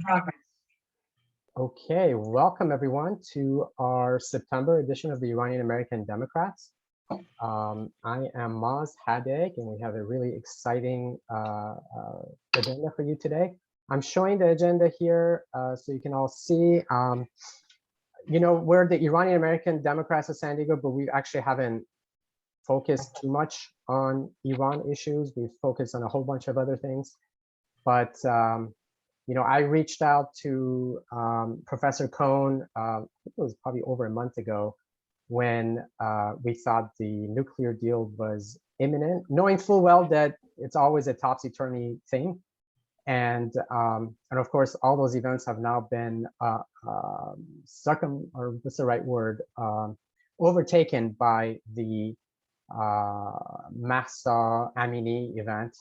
progress. Okay, welcome everyone to our September edition of the Iranian American Democrats. I am Maz Hadeg, and we have a really exciting agenda for you today. I'm showing the agenda here so you can all see. You know, we're the Iranian American Democrats of San Diego, but we actually haven't focused too much on Iran issues. We've focused on a whole bunch of other things. But you know, I reached out to Professor Cohn, I think it was probably over a month ago, when we thought the nuclear deal was imminent, knowing full well that it's always a topsy-turvy thing. And of course, all those events have now been overtaken by the Mahsa Amini event.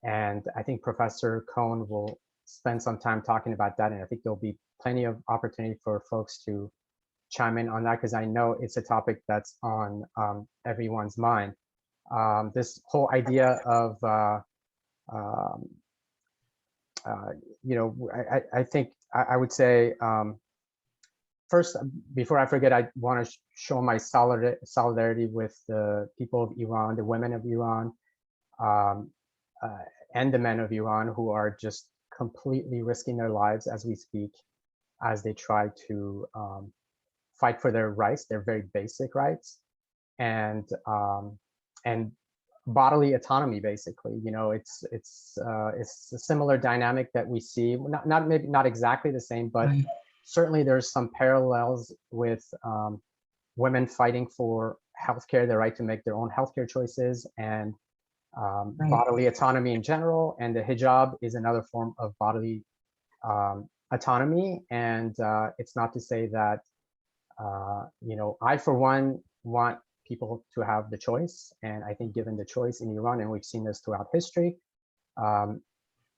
And I think Professor Cohn will spend some time talking about that. And I think there'll be plenty of opportunity for folks to chime in on that, because I know it's a topic that's on everyone's mind. This whole idea of, you know, I think I would say, first, before I forget, I want to show my solidarity with the people of Iran, the women of Iran, and the men of Iran, who are just completely risking their lives as we speak, as they try to fight for their rights, their very basic rights, and bodily autonomy. Basically, you know, it's a similar dynamic that we see. Maybe not exactly the same, but certainly there's some parallels with women fighting for healthcare, the right to make their own healthcare choices, and bodily autonomy in general. And the hijab is another form of bodily autonomy. And it's not to say that, you know, I, for one, want people to have the choice. And I think given the choice in Iran, and we've seen this throughout history,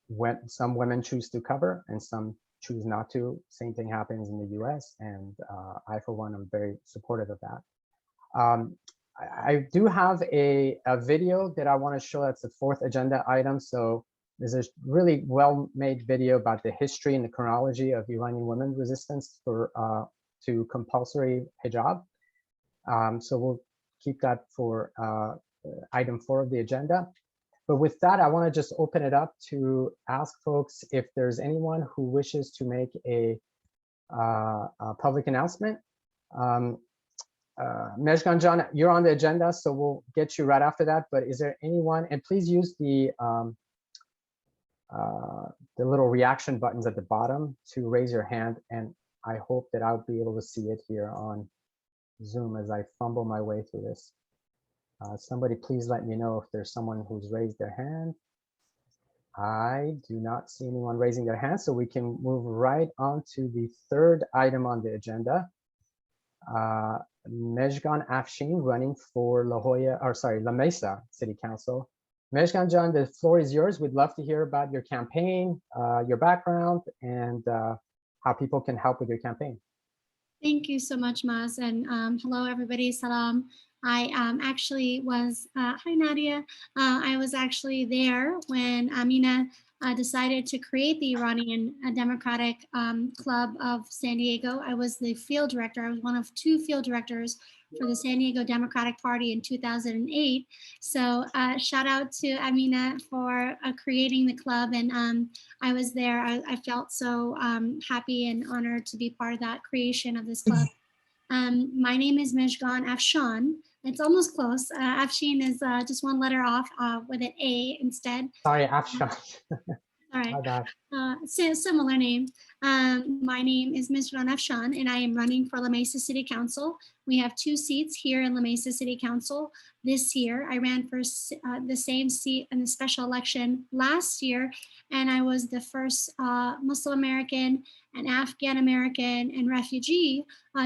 when some women choose to cover and some choose not to. Same thing happens in the US. And I, for one, am very supportive of that. I do have a video that I want to show. That's the fourth agenda item. So there's a really well-made video about the history and the chronology of Iranian women's resistance to compulsory hijab. So we'll keep that for item 4 of the agenda. But with that, I want to just open it up to ask folks if there's anyone who wishes to make a public announcement. Mejgan Jan, you're on the agenda, so we'll get you right after that. But is there anyone, and please use the little reaction buttons at the bottom to raise your hand. And I hope that I'll be able to see it here on Zoom as I fumble my way through this. Somebody please let me know if there's someone who's raised their hand. I do not see anyone raising their hand, so we can move right on to the third item on the agenda. Mejgan Afshin running for La Mesa City Council. Mejgan Jan, the floor is yours. We'd love to hear about your campaign, your background, and how people can help with your campaign. Thank you so much, Maz, and hello everybody, salam. I actually was, hi Nadia, I was actually there when Amina decided to create the Iranian Democratic Club of San Diego. I was the field director. I was one of 2 field directors for the San Diego Democratic Party in 2008. So shout out to Amina for creating the club. And I was there. I felt so happy and honored to be part of that creation of this club. My name is Mejgan Afshan. It's almost close. Afshin is just 1 letter off with an A instead. Sorry, Afshan. All right. Similar name. My name is Mejgan Afshan, and I am running for La Mesa City Council. We have 2 seats here in La Mesa City Council this year. I ran for the same seat in the special election last year, and I was the first Muslim American and Afghan American and refugee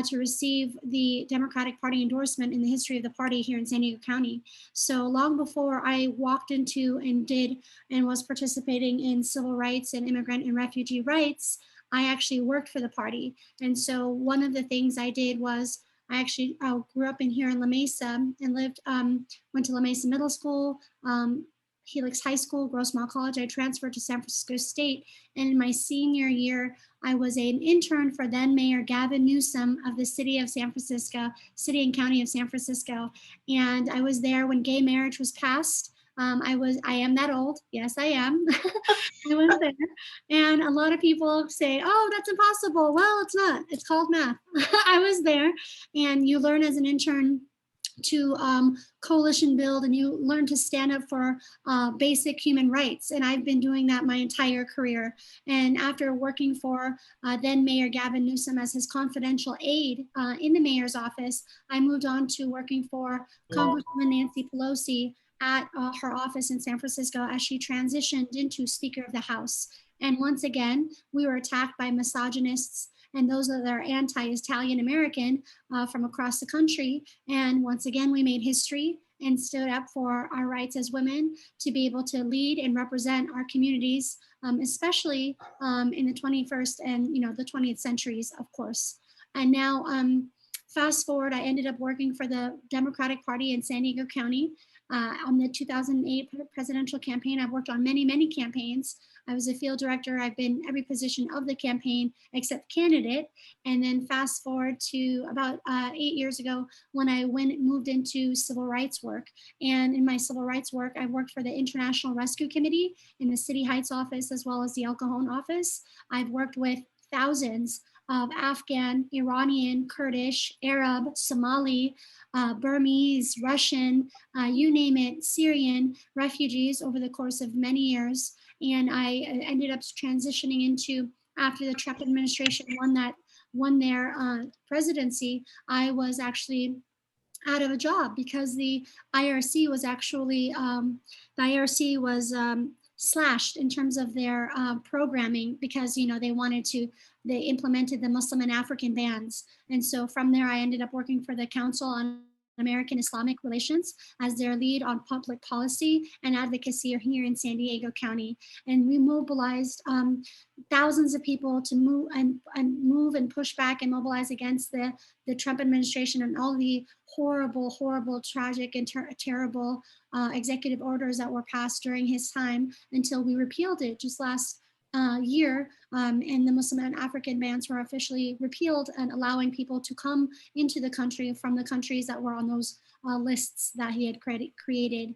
to receive the Democratic Party endorsement in the history of the party here in San Diego County. So long before I walked into and was participating in civil rights and immigrant and refugee rights, I actually worked for the party. And so one of the things I did was I actually grew up here in La Mesa and went to La Mesa Middle School, Helix High School, Grosse Mile College. I transferred to San Francisco State. And in my senior year, I was an intern for then Mayor Gavin Newsom of the city of San Francisco, city and county of San Francisco. And I was there when gay marriage was passed. I am that old. Yes, I am. I was there. And a lot of people say, oh, that's impossible. Well, it's not. It's called math. I was there. And you learn as an intern to coalition build, and you learn to stand up for basic human rights. And I've been doing that my entire career. And after working for then Mayor Gavin Newsom as his confidential aide in the mayor's office, I moved on to working for Congresswoman Nancy Pelosi at her office in San Francisco as she transitioned into Speaker of the House. And once again, we were attacked by misogynists and those that are anti-Italian American from across the country. And once again, we made history and stood up for our rights as women to be able to lead and represent our communities, especially in the 21st and the 20th centuries, of course. And now, fast forward, I ended up working for the Democratic Party in San Diego County on the 2008 presidential campaign. I've worked on many, many campaigns. I was a field director. I've been every position of the campaign except candidate. And then fast forward to about 8 years ago when I moved into civil rights work. And in my civil rights work, I worked for the International Rescue Committee in the City Heights office, as well as the El Cajon office. I've worked with thousands of Afghan, Iranian, Kurdish, Arab, Somali, Burmese, Russian, you name it, Syrian refugees over the course of many years. And I ended up transitioning into, after the Trump administration won their presidency, I was actually out of a job because the IRC was actually, slashed in terms of their programming because, they implemented the Muslim and African bans. And so from there, I ended up working for the Council on American Islamic Relations as their lead on public policy and advocacy here in San Diego County. And we mobilized thousands of people to move and push back and mobilize against the Trump administration and all the horrible, tragic and terrible executive orders that were passed during his time until we repealed it just last year, and the Muslim and African bans were officially repealed and allowing people to come into the country from the countries that were on those lists that he had created.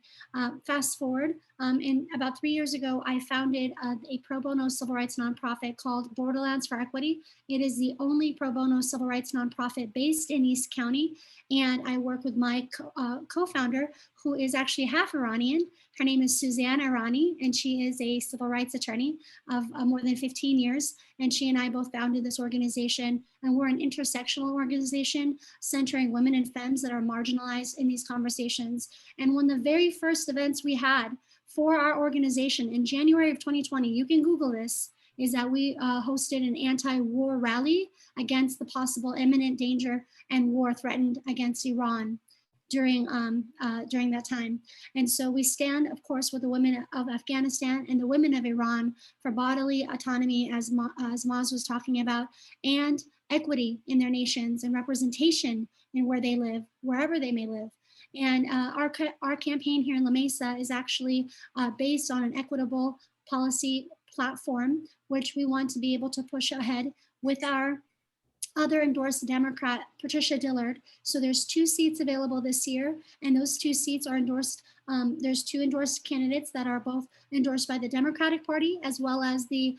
Fast forward, and about 3 years ago, I founded a pro bono civil rights nonprofit called Borderlands for Equity. It is the only pro bono civil rights nonprofit based in East County. And I work with my co-founder, who is actually half Iranian. Her name is Suzanne Irani, and she is a civil rights attorney of more than 15 years. And she and I both founded this organization. And we're an intersectional organization centering women and femmes that are marginalized in these conversations. And one of the very first events we had for our organization in January of 2020, you can Google this, is that we hosted an anti-war rally against the possible imminent danger and war threatened against Iran during that time. And so we stand, of course, with the women of Afghanistan and the women of Iran for bodily autonomy, as Maz was talking about, and equity in their nations and representation in where they live, wherever they may live. And our campaign here in La Mesa is actually based on an equitable policy platform, which we want to be able to push ahead with our other endorsed Democrat, Patricia Dillard. So there's 2 seats available this year, and those 2 seats are endorsed. There's 2 endorsed candidates that are both endorsed by the Democratic Party as well as the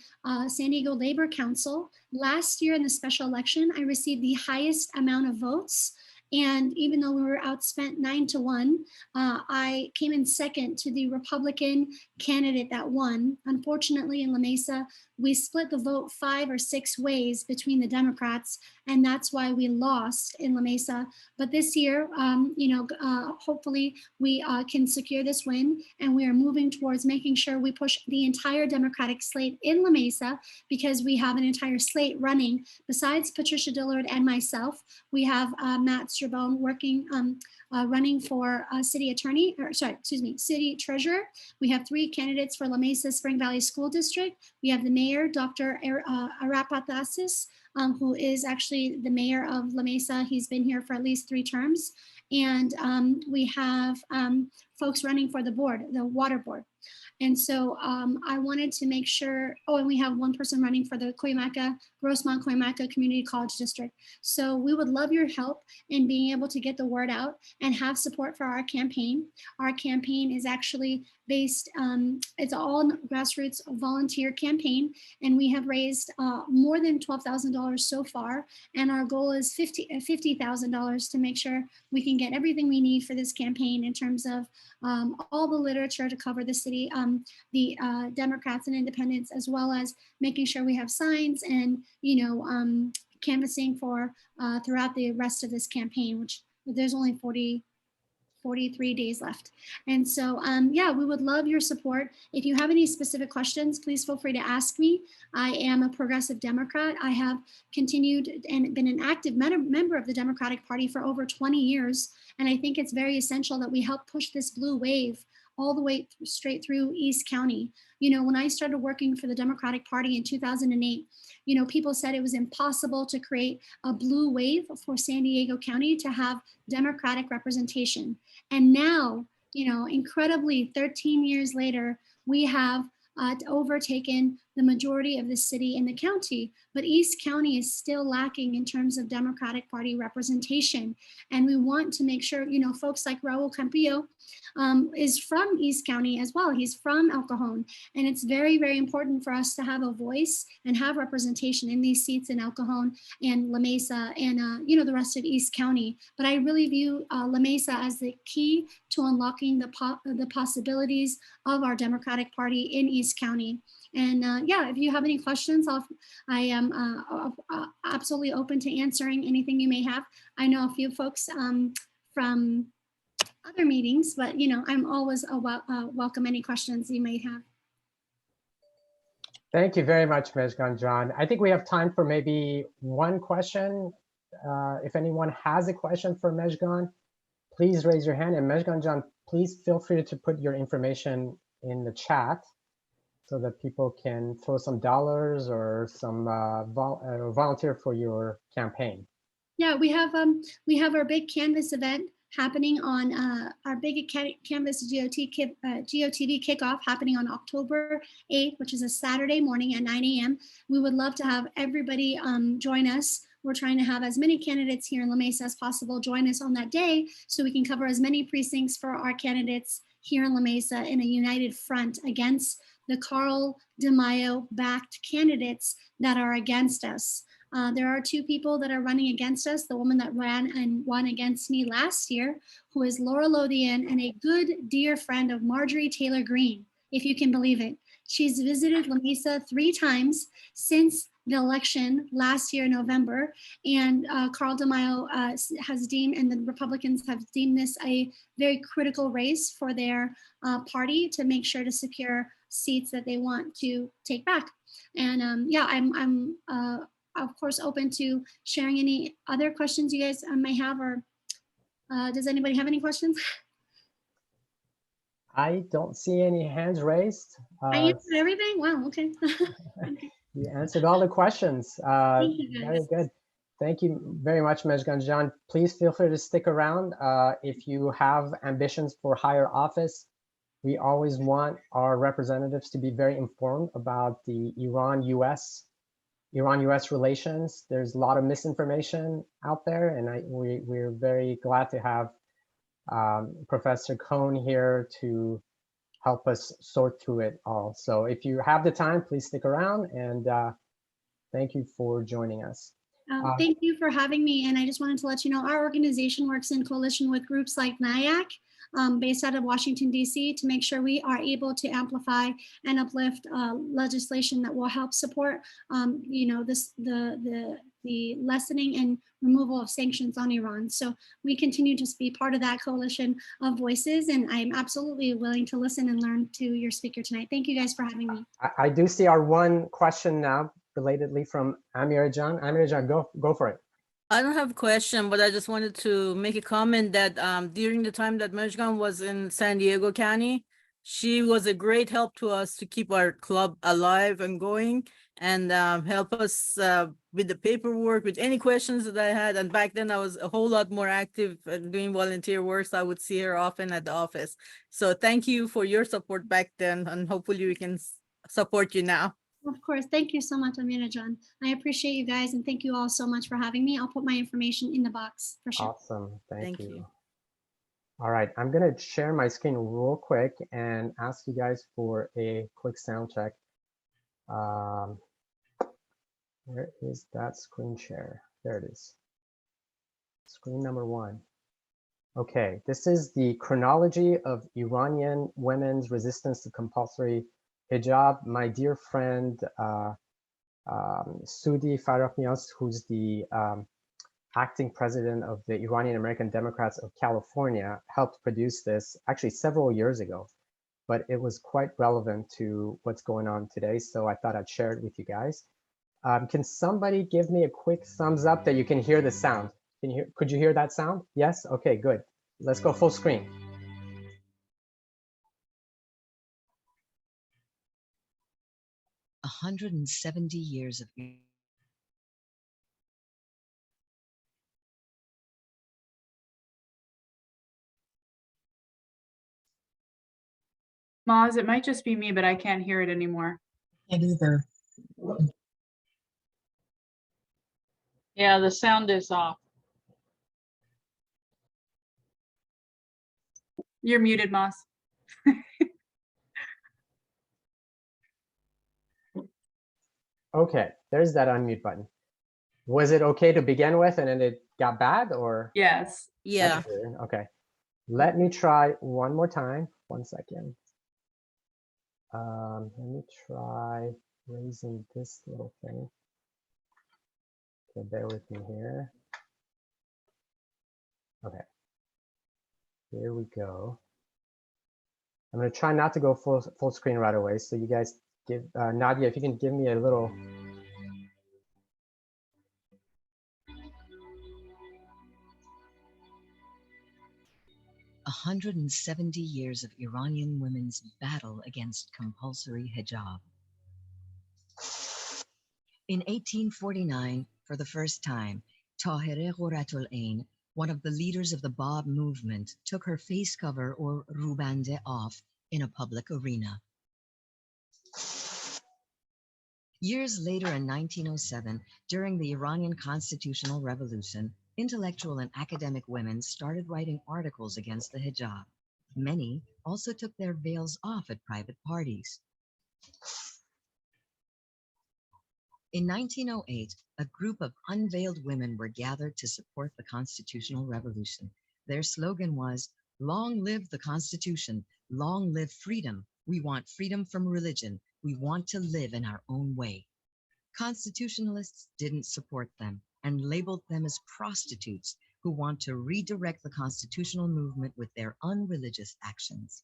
San Diego Labor Council. Last year in the special election, I received the highest amount of votes. And even though we were outspent 9-1, I came in second to the Republican candidate that won. Unfortunately, in La Mesa, we split the vote 5 or 6 ways between the Democrats, and that's why we lost in La Mesa. But this year, hopefully we can secure this win, and we are moving towards making sure we push the entire Democratic slate in La Mesa, because we have an entire slate running. Besides Patricia Dillard and myself, we have Matt Strabone running for city treasurer. We have 3 candidates for La Mesa Spring Valley School District. We have the mayor, Dr. Arapatasis, who is actually the mayor of La Mesa. He's been here for at least 3 terms. and we have folks running for the board, the water board. And so I wanted to make sure, oh, and we have one person running for the Grossmont Coimacca Community College District. So we would love your help in being able to get the word out and have support for our campaign. Our campaign is actually based, it's all grassroots volunteer campaign, and we have raised more than $12,000 so far. And our goal is $50,000 to make sure we can get everything we need for this campaign in terms of all the literature to cover the city, the Democrats and independents, as well as making sure we have signs and, canvassing for throughout the rest of this campaign, which there's only 43 days left. And so, yeah, we would love your support. If you have any specific questions, please feel free to ask me. I am a progressive Democrat. I have continued and been an active member of the Democratic Party for over 20 years. And I think it's very essential that we help push this blue wave all the way straight through East County. When I started working for the Democratic Party in 2008, people said it was impossible to create a blue wave for San Diego County to have Democratic representation. And now, incredibly 13 years later, we have overtaken the majority of the city and the county, but East County is still lacking in terms of Democratic Party representation. And we want to make sure, folks like Raul Campillo is from East County as well. He's from El Cajon. And it's very, very important for us to have a voice and have representation in these seats in El Cajon and La Mesa and, the rest of East County. But I really view La Mesa as the key to unlocking the possibilities of our Democratic Party in East County. And yeah, if you have any questions, I am absolutely open to answering anything you may have. I know a few folks from other meetings, but I'm always welcome any questions you may have. Thank you very much, Mejgan John. I think we have time for maybe one question. If anyone has a question for Mejgan, please raise your hand. And Mejgan John, please feel free to put your information in the chat so that people can throw some dollars or some volunteer for your campaign. Yeah, we have our big Canvas event happening on our big Canvas GOTV kickoff happening on October 8th, which is a Saturday morning at 9 a.m. We would love to have everybody join us. We're trying to have as many candidates here in La Mesa as possible join us on that day so we can cover as many precincts for our candidates here in La Mesa in a united front against the Carl DeMaio backed candidates that are against us. There are two people that are running against us. The woman that ran and won against me last year, who is Laura Lothian, and a good dear friend of Marjorie Taylor Greene, if you can believe it. She's visited La Mesa 3 times since the election last year in November, and Carl DeMaio has deemed, and the Republicans have deemed this a very critical race for their party to make sure to secure seats that they want to take back. And yeah, I'm of course open to sharing any other questions you guys may have, or does anybody have any questions? I don't see any hands raised. I answered everything? Wow, okay. Okay. You answered all the questions. Thank you, very guys. good. Thank you very much, Mejgan John. Please feel free to stick around. If you have ambitions for higher office, we always want our representatives to be very informed about the Iran-US relations. There's a lot of misinformation out there, and we're very glad to have Professor Cohn here to help us sort through it all. So if you have the time, please stick around, and thank you for joining us. Thank you for having me. And I just wanted to let you know, our organization works in coalition with groups like NIAC, based out of Washington, D.C., to make sure we are able to amplify and uplift legislation that will help support, the lessening and removal of sanctions on Iran. So we continue to be part of that coalition of voices, and I'm absolutely willing to listen and learn to your speaker tonight. Thank you guys for having me. I do see our one question now, belatedly, from Amir Jan. Amir Jan, go for it. I don't have a question, but I just wanted to make a comment that during the time that Mejgan was in San Diego County, she was a great help to us to keep our club alive and going. and help us with the paperwork, with any questions that I had. And back then I was a whole lot more active doing volunteer work, so I would see her often at the office. So thank you for your support back then, and hopefully we can support you now. Of course. Thank you so much, Amina John. I appreciate you guys, and thank you all so much for having me. I'll put my information in the box for sure. Awesome. Thank you. you. All right, I'm going to share my screen real quick and ask you guys for a quick sound check. Where is that screen share? There it is. Screen number 1. Okay, this is the chronology of Iranian women's resistance to compulsory hijab. My dear friend, Sudi Farahmias, who's the acting president of the Iranian American Democrats of California, helped produce this actually several years ago, but it was quite relevant to what's going on today. So I thought I'd share it with you guys. Can somebody give me a quick thumbs up that you can hear the sound? Could you hear that sound? Yes? Okay, good. Let's go full screen. A 170 years of Moz, it might just be me, but I can't hear it anymore. Can't either. Yeah, the sound is off. You're muted, Moz. Okay, there's that unmute button. Was it okay to begin with and then it got bad, or? Yes. Yeah. Okay, let me try one more time. 1 second. Let me try raising this little thing. Okay, bear with me here. Okay, here we go. I'm gonna try not to go full screen right away. So you guys give, Nadia, if you can give me a little. 170 years of Iranian women's battle against compulsory hijab. In 1849, for the first time, Tahireh Ghuratul Ain, one of the leaders of the Bab movement, took her face cover or rubande off in a public arena. Years later, in 1907, during the Iranian constitutional revolution, intellectual and academic women started writing articles against the hijab. Many also took their veils off at private parties. In 1908, a group of unveiled women were gathered to support the constitutional revolution. Their slogan was, "Long live the Constitution, long live freedom. We want freedom from religion. We want to live in our own way." Constitutionalists didn't support them and labeled them as prostitutes who want to redirect the constitutional movement with their unreligious actions.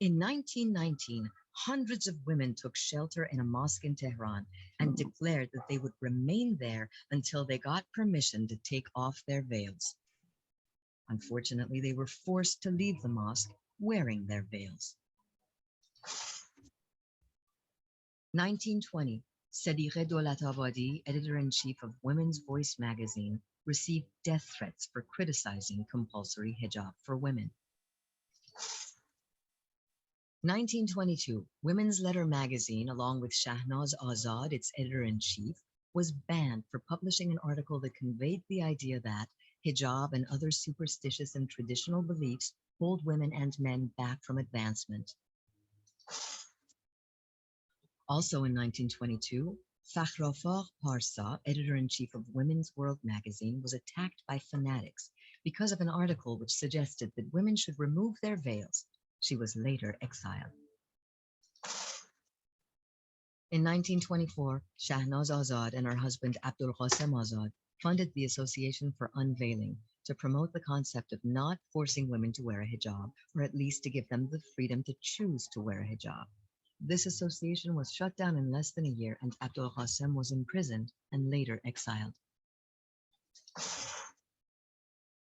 In 1919, hundreds of women took shelter in a mosque in Tehran and declared that they would remain there until they got permission to take off their veils. Unfortunately, they were forced to leave the mosque wearing their veils. 1920, Sadiqeh Dolatabadi, editor-in-chief of Women's Voice magazine, received death threats for criticizing compulsory hijab for women. 1922, Women's Letter magazine, along with Shahnaz Azad, its editor-in-chief, was banned for publishing an article that conveyed the idea that hijab and other superstitious and traditional beliefs hold women and men back from advancement. Also in 1922, Fakhrafakh Parsa, editor-in-chief of Women's World magazine, was attacked by fanatics because of an article which suggested that women should remove their veils. She was later exiled. In 1924, Shahnaz Azad and her husband Abdul Qasim Azad funded the Association for Unveiling to promote the concept of not forcing women to wear a hijab, or at least to give them the freedom to choose to wear a hijab. This association was shut down in less than a year, and Abdul Qasim was imprisoned and later exiled.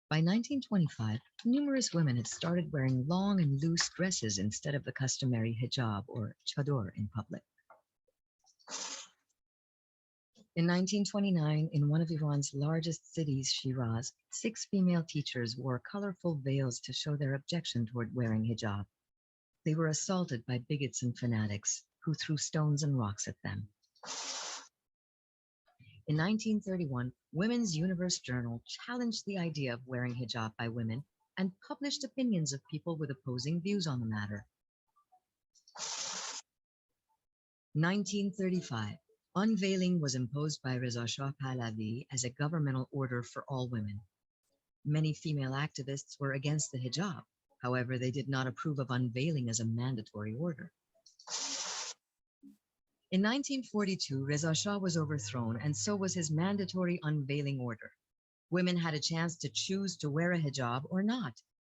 By 1925, numerous women had started wearing long and loose dresses instead of the customary hijab or chador in public. In 1929, in one of Iran's largest cities, Shiraz, 6 female teachers wore colorful veils to show their objection toward wearing hijab. They were assaulted by bigots and fanatics who threw stones and rocks at them. In 1931, Women's Universe Journal challenged the idea of wearing hijab by women and published opinions of people with opposing views on the matter. 1935. Unveiling was imposed by Reza Shah Pahlavi as a governmental order for all women. Many female activists were against the hijab. However, they did not approve of unveiling as a mandatory order. In 1942, Reza Shah was overthrown, and so was his mandatory unveiling order. Women had a chance to choose to wear a hijab or not.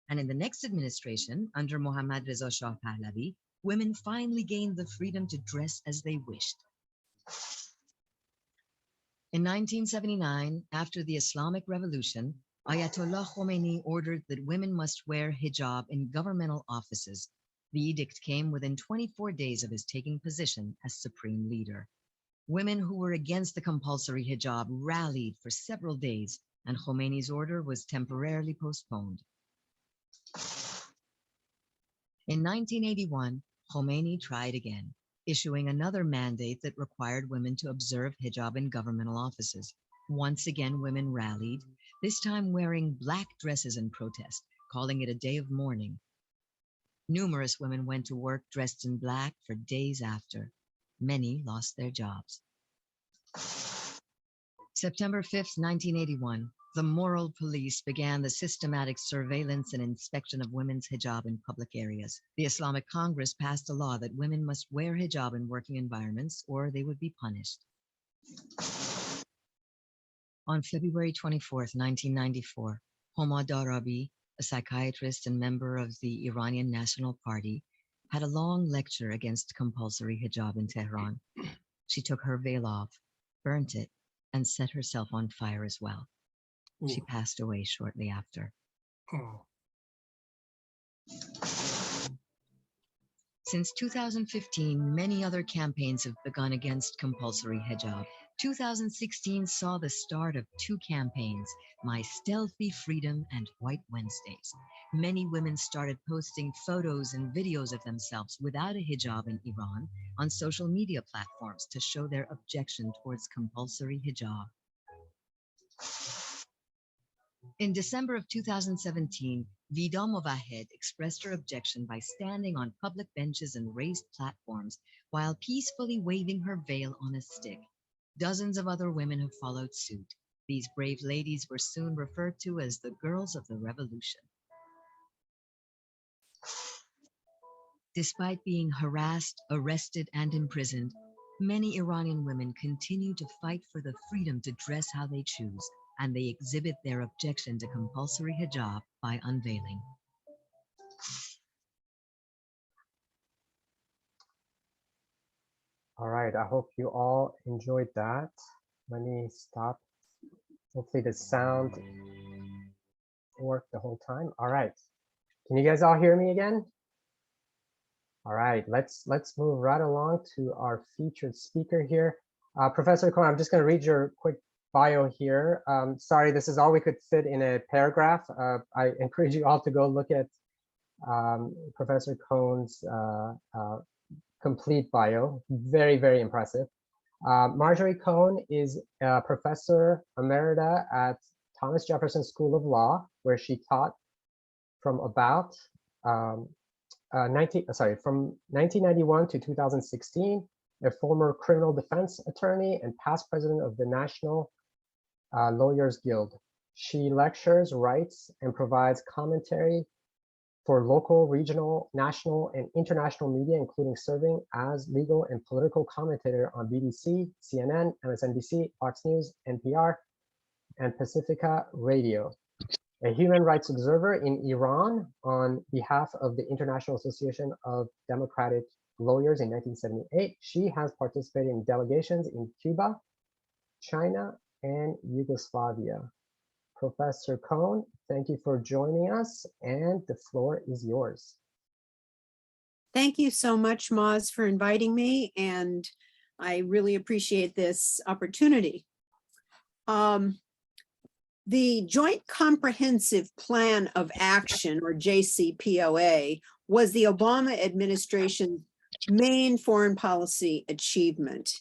And in the next administration, under Mohammad Reza Shah Pahlavi, women finally gained the freedom to dress as they wished. In 1979, after the Islamic Revolution, Ayatollah Khomeini ordered that women must wear hijab in governmental offices. The edict came within 24 days of his taking position as supreme leader. Women who were against the compulsory hijab rallied for several days, and Khomeini's order was temporarily postponed. In 1981, Khomeini tried again, issuing another mandate that required women to observe hijab in governmental offices. Once again, women rallied, this time wearing black dresses in protest, calling it a day of mourning. Numerous women went to work dressed in black for days after. Many lost their jobs. September 5th, 1981, the moral police began the systematic surveillance and inspection of women's hijab in public areas. The Islamic Congress passed a law that women must wear hijab in working environments or they would be punished. On February 24th, 1994, Homa Darabi, a psychiatrist and member of the Iranian National Party, had a long lecture against compulsory hijab in Tehran. She took her veil off, burnt it, and set herself on fire as well. She passed away shortly after. Since 2015, many other campaigns have begun against compulsory hijab. 2016 saw the start of 2 campaigns, My Stealthy Freedom and White Wednesdays. Many women started posting photos and videos of themselves without a hijab in Iran on social media platforms to show their objection towards compulsory hijab. In December of 2017, Vida Movahed expressed her objection by standing on public benches and raised platforms while peacefully waving her veil on a stick. Dozens of other women have followed suit. These brave ladies were soon referred to as the Girls of the Revolution. Despite being harassed, arrested, and imprisoned, many Iranian women continue to fight for the freedom to dress how they choose, and they exhibit their objection to compulsory hijab by unveiling. All right, I hope you all enjoyed that. Let me stop. Hopefully the sound worked the whole time. All right, can you guys all hear me again? All right, let's move right along to our featured speaker here. Professor Cohn, I'm just gonna read your quick bio here. Sorry, this is all we could fit in a paragraph. I encourage you all to go look at Professor Cohn's complete bio. Very, very impressive. Marjorie Cohn is a professor emerita at Thomas Jefferson School of Law, where she taught from about from 1991 to 2016, a former criminal defense attorney and past president of the National Lawyers Guild. She lectures, writes, and provides commentary for local, regional, national, and international media, including serving as legal and political commentator on BBC, CNN, MSNBC, Fox News, NPR, and Pacifica Radio. A human rights observer in Iran on behalf of the International Association of Democratic Lawyers in 1978. She has participated in delegations in Cuba, China, and Yugoslavia. Professor Cohn, thank you for joining us, and the floor is yours. Thank you so much, Moz, for inviting me, and I really appreciate this opportunity. The Joint Comprehensive Plan of Action, or JCPOA, was the Obama administration's main foreign policy achievement.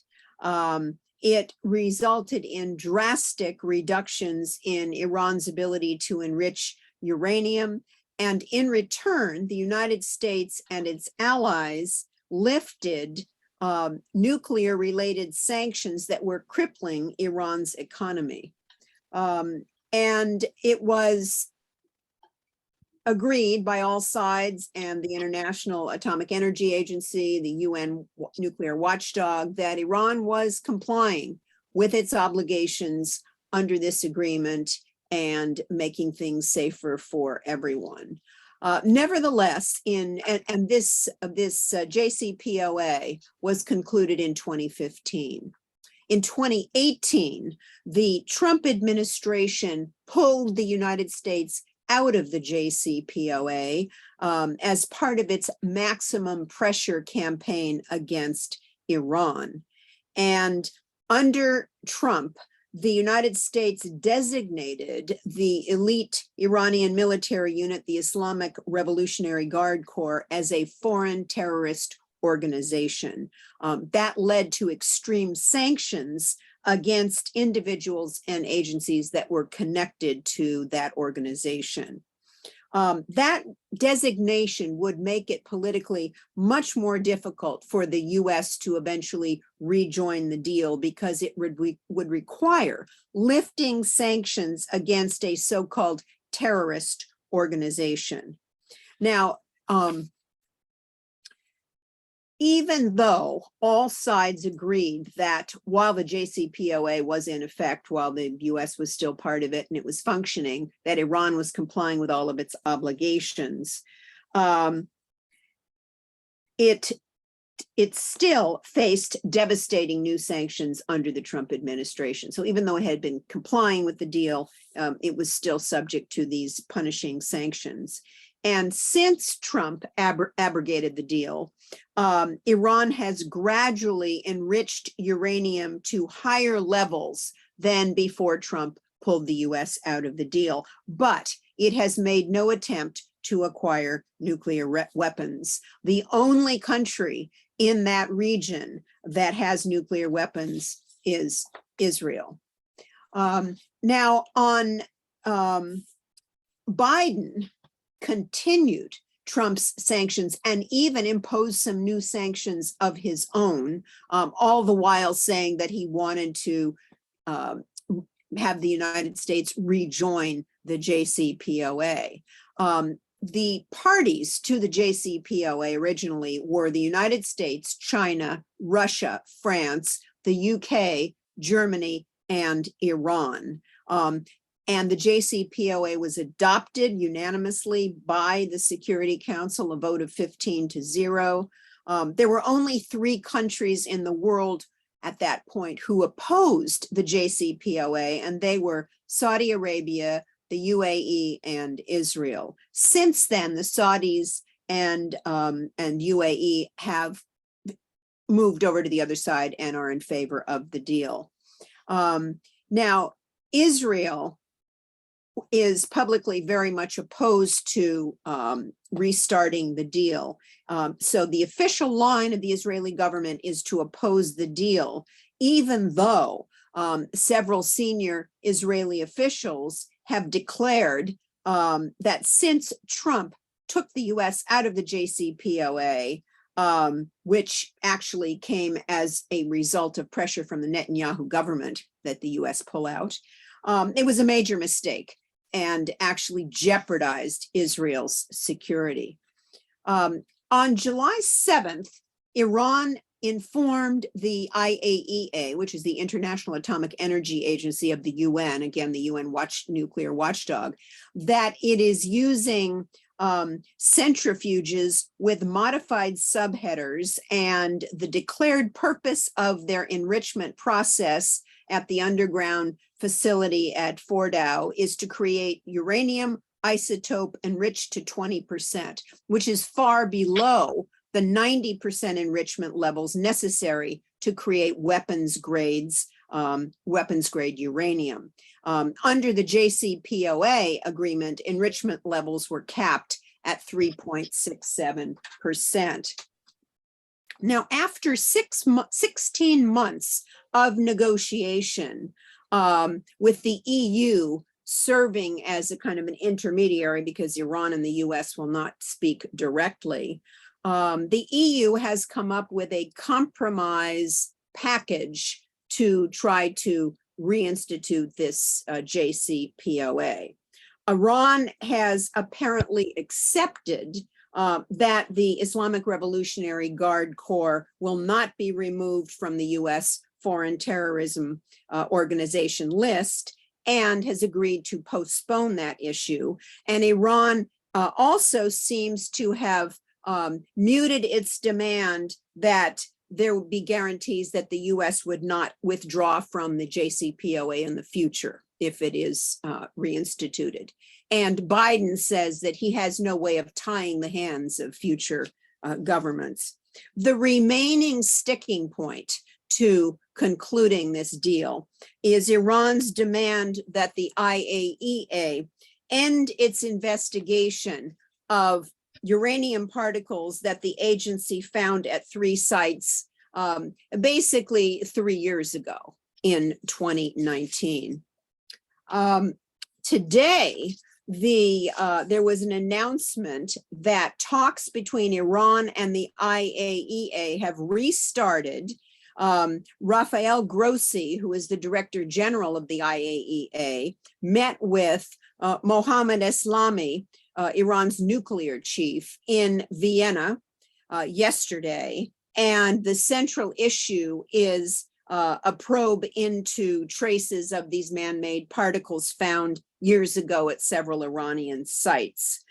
It resulted in drastic reductions in Iran's ability to enrich uranium, and in return, the United States and its allies lifted nuclear-related sanctions that were crippling Iran's economy. And it was agreed by all sides and the International Atomic Energy Agency, the UN nuclear watchdog, that Iran was complying with its obligations under this agreement and making things safer for everyone. Nevertheless, this JCPOA was concluded in 2015. In 2018, the Trump administration pulled the United States out of the JCPOA as part of its maximum pressure campaign against Iran. And under Trump, the United States designated the elite Iranian military unit, the Islamic Revolutionary Guard Corps, as a foreign terrorist organization. That led to extreme sanctions against individuals and agencies that were connected to that organization. That designation would make it politically much more difficult for the US to eventually rejoin the deal, because it would require lifting sanctions against a so-called terrorist organization. Now, even though all sides agreed that while the JCPOA was in effect, while the US was still part of it and it was functioning, that Iran was complying with all of its obligations, it still faced devastating new sanctions under the Trump administration. So even though it had been complying with the deal, it was still subject to these punishing sanctions. And since Trump abrogated the deal, Iran has gradually enriched uranium to higher levels than before Trump pulled the US out of the deal. But it has made no attempt to acquire nuclear weapons. The only country in that region that has nuclear weapons is Israel. Now, Biden continued Trump's sanctions and even imposed some new sanctions of his own, all the while saying that he wanted to have the United States rejoin the JCPOA. The parties to the JCPOA originally were the United States, China, Russia, France, the UK, Germany, and Iran. And the JCPOA was adopted unanimously by the Security Council, a vote of 15-0. There were only 3 countries in the world at that point who opposed the JCPOA, and they were Saudi Arabia, the UAE, and Israel. Since then, the Saudis and UAE have moved over to the other side and are in favor of the deal. Now, Israel is publicly very much opposed to restarting the deal. So the official line of the Israeli government is to oppose the deal, even though several senior Israeli officials have declared that since Trump took the US out of the JCPOA, which actually came as a result of pressure from the Netanyahu government that the US pull out, it was a major mistake and actually jeopardized Israel's security. On July 7th, Iran informed the IAEA, which is the International Atomic Energy Agency of the UN, again, the UN nuclear watchdog, that it is using centrifuges with modified subheaders, and the declared purpose of their enrichment process at the underground facility at Fordow is to create uranium isotope enriched to 20%, which is far below the 90% enrichment levels necessary to create weapons grade uranium. Under the JCPOA agreement, enrichment levels were capped at 3.67%. Now, after 16 months of negotiation with the EU serving as a kind of an intermediary, because Iran and the US will not speak directly, the EU has come up with a compromise package to try to reinstitute this JCPOA. Iran has apparently accepted that the Islamic Revolutionary Guard Corps will not be removed from the US Foreign Terrorism Organization list, and has agreed to postpone that issue. And Iran also seems to have muted its demand that there would be guarantees that the US would not withdraw from the JCPOA in the future if it is reinstituted. And Biden says that he has no way of tying the hands of future governments. The remaining sticking point to concluding this deal is Iran's demand that the IAEA end its investigation of uranium particles that the agency found at 3 sites basically 3 years ago in 2019. Today, there was an announcement that talks between Iran and the IAEA have restarted. Rafael Grossi, who is the Director General of the IAEA, met with Mohammad Eslami, Iran's nuclear chief, in Vienna yesterday. And the central issue is a probe into traces of these man-made particles found years ago at several Iranian sites.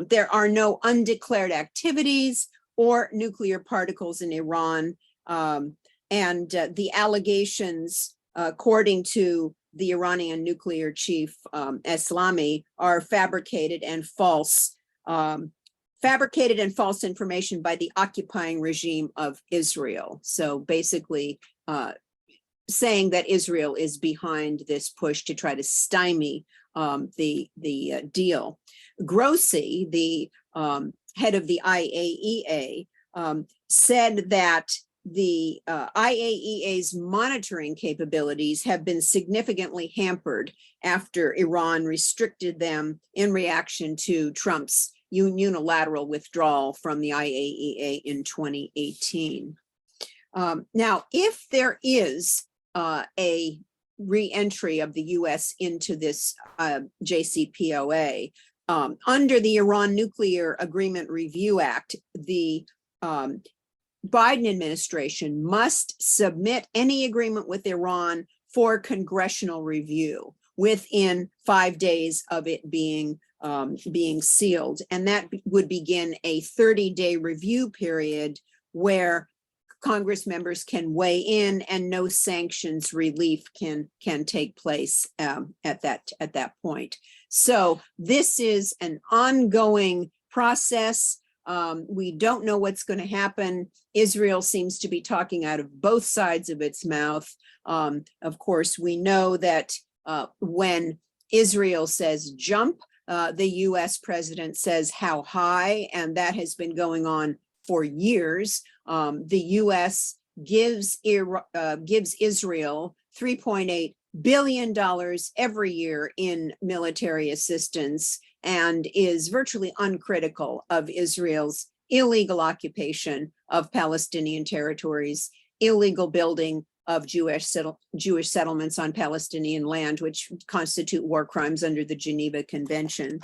There are no undeclared activities or nuclear particles in Iran. And the allegations, according to the Iranian nuclear chief, Eslami, are fabricated and false information by the occupying regime of Israel. So basically saying that Israel is behind this push to try to stymie the deal. Grossi, the head of the IAEA, said that the IAEA's monitoring capabilities have been significantly hampered after Iran restricted them in reaction to Trump's unilateral withdrawal from the IAEA in 2018. Now, if there is a re-entry of the US into this JCPOA, under the Iran Nuclear Agreement Review Act, the Biden administration must submit any agreement with Iran for congressional review within 5 days of it being sealed. And that would begin a 30-day review period where Congress members can weigh in and no sanctions relief can take place at that point. So this is an ongoing process. We don't know what's going to happen. Israel seems to be talking out of both sides of its mouth. Of course, we know that when Israel says jump, the US president says how high, and that has been going on for years. The US gives Israel $3.8 billion every year in military assistance and is virtually uncritical of Israel's illegal occupation of Palestinian territories, illegal building of Jewish settlements on Palestinian land, which constitute war crimes under the Geneva Convention.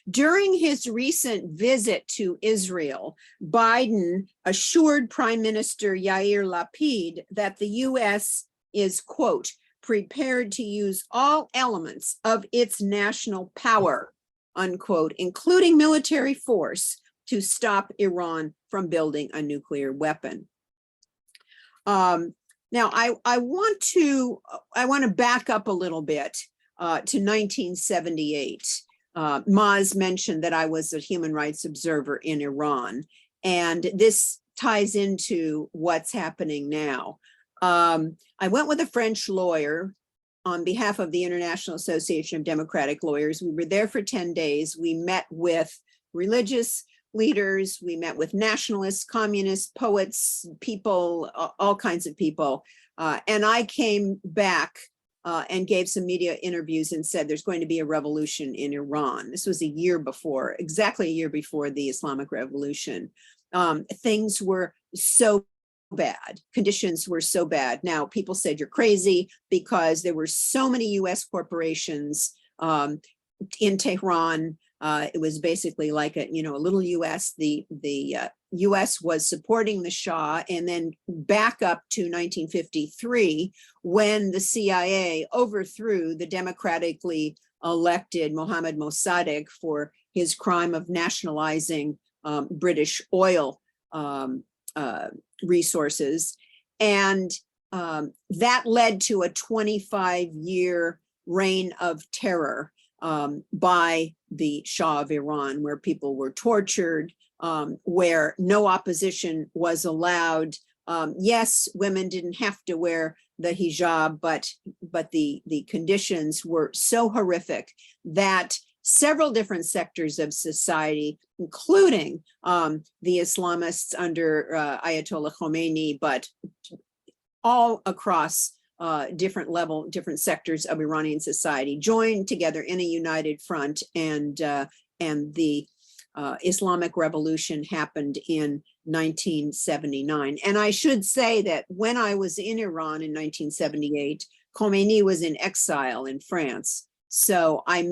During his recent visit to Israel, Biden assured Prime Minister Yair Lapid that the US is, quote, prepared to use all elements of its national power, unquote, including military force, to stop Iran from building a nuclear weapon. Now, I want to back up a little bit to 1978. Maz mentioned that I was a human rights observer in Iran, and this ties into what's happening now. I went with a French lawyer on behalf of the International Association of Democratic Lawyers. We were there for 10 days. We met with religious leaders, we met with nationalists, communists, poets, people, all kinds of people. And I came back and gave some media interviews and said there's going to be a revolution in Iran. This was a year before, exactly a year before the Islamic Revolution. Things were so bad, conditions were so bad. Now people said you're crazy because there were so many US corporations in Tehran. It was basically like a little US. The US was supporting the Shah, and then back up to 1953 when the CIA overthrew the democratically elected Mohammad Mossadegh for his crime of nationalizing British oil resources. And that led to a 25-year reign of terror by the Shah of Iran, where people were tortured, where no opposition was allowed. Yes, women didn't have to wear the hijab, but the conditions were so horrific that several different sectors of society, including the Islamists under Ayatollah Khomeini, but all across different sectors of Iranian society, joined together in a united front, and the Islamic Revolution happened in 1979. And I should say that when I was in Iran in 1978, Khomeini was in exile in France. So I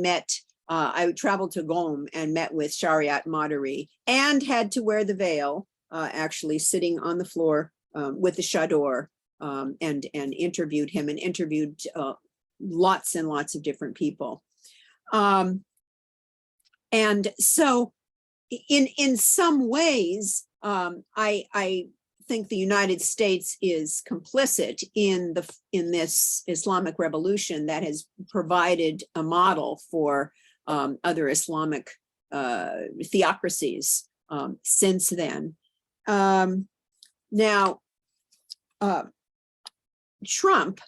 traveled to Qom and met with Shariat Marjorie and had to wear the veil, actually sitting on the floor with the chador, and interviewed him and interviewed lots and lots of different people. And so in some ways, I think the United States is complicit in this Islamic Revolution that has provided a model for other Islamic theocracies since then. Now, Trump,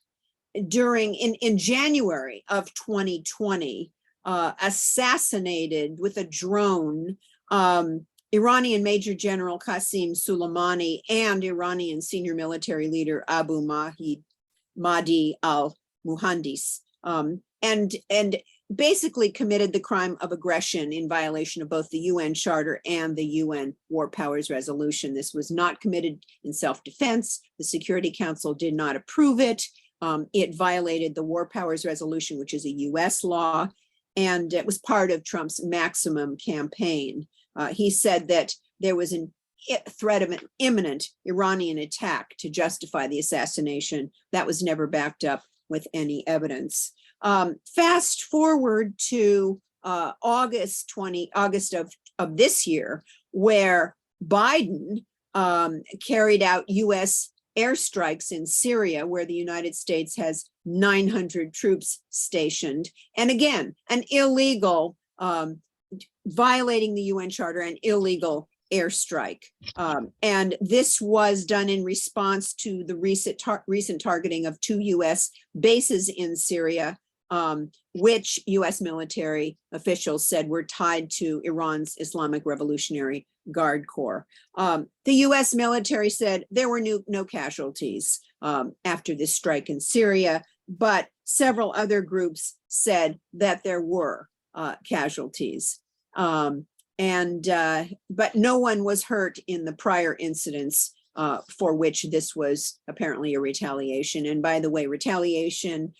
in January of 2020, assassinated with a drone Iranian Major General Qasem Soleimani and Iranian senior military leader Abu Mahdi al-Muhandis, and basically committed the crime of aggression in violation of both the UN Charter and the UN War Powers Resolution. This was not committed in self-defense. The Security Council did not approve it. It violated the War Powers Resolution, which is a US law, and it was part of Trump's maximum campaign. He said that there was a threat of an imminent Iranian attack to justify the assassination. That was never backed up with any evidence. Fast forward to August of this year, where Biden carried out US airstrikes in Syria, where the United States has 900 troops stationed. And again, an illegal, violating the UN Charter, an illegal airstrike. And this was done in response to the recent targeting of 2 US bases in Syria, which US military officials said were tied to Iran's Islamic Revolutionary Guard Corps. The US military said there were no casualties after this strike in Syria, but several other groups said that there were casualties. But no one was hurt in the prior incidents for which this was apparently a retaliation. And by the way, retaliation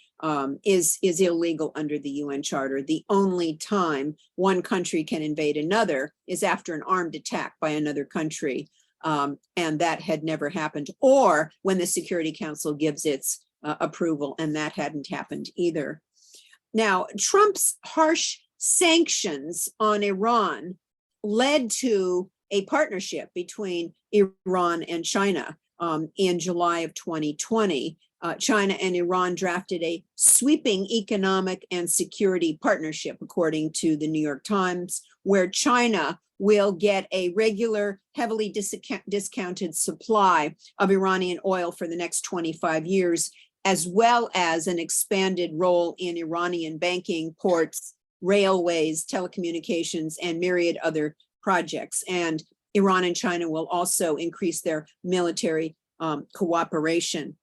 is illegal under the UN Charter. The only time one country can invade another is after an armed attack by another country. And that had never happened, or when the Security Council gives its approval, and that hadn't happened either. Now, Trump's harsh sanctions on Iran led to a partnership between Iran and China. in July of 2020, China and Iran drafted a sweeping economic and security partnership, according to the New York Times, where China will get a regular, heavily discounted supply of Iranian oil for the next 25 years, as well as an expanded role in Iranian banking, ports, railways, telecommunications, and myriad other projects. And Iran and China will also increase their military cooperation.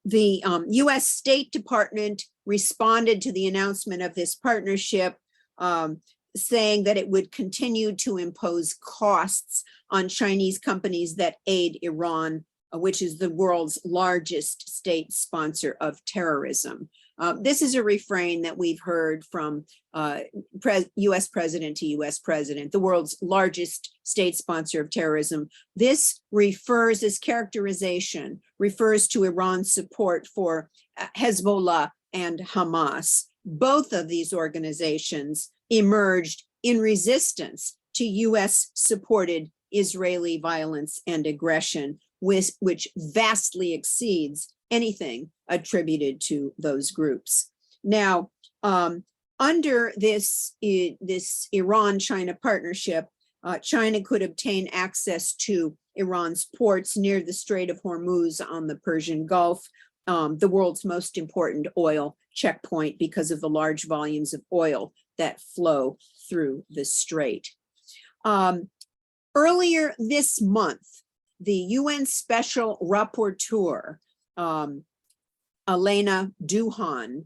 The US State Department responded to the announcement of this partnership, saying that it would continue to impose costs on Chinese companies that aid Iran, which is the world's largest state sponsor of terrorism. This is a refrain that we've heard from US president to US president, the world's largest state sponsor of terrorism. This characterization refers to Iran's support for Hezbollah and Hamas. Both of these organizations emerged in resistance to US supported Israeli violence and aggression, which vastly exceeds anything attributed to those groups. Now, under this Iran-China partnership, China could obtain access to Iran's ports near the Strait of Hormuz on the Persian Gulf, the world's most important oil checkpoint because of the large volumes of oil that flow through the strait. Earlier this month, the UN Special Rapporteur, Elena Duhan,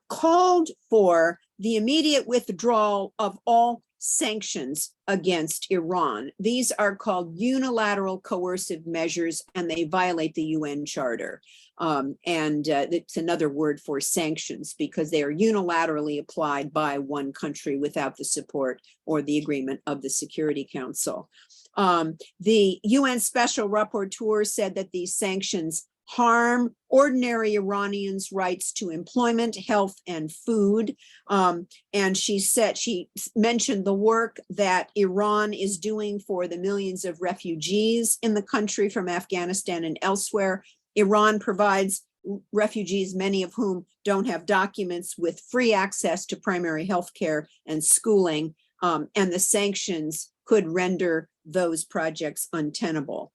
called for the immediate withdrawal of all sanctions against Iran. These are called unilateral coercive measures, and they violate the UN Charter. It's another word for sanctions because they are unilaterally applied by one country without the support or the agreement of the Security Council. The UN Special Rapporteur said that these sanctions harm ordinary Iranians' rights to employment, health, and food. And she mentioned the work that Iran is doing for the millions of refugees in the country from Afghanistan and elsewhere. Iran provides refugees, many of whom don't have documents, with free access to primary health care and schooling, and the sanctions could render those projects untenable.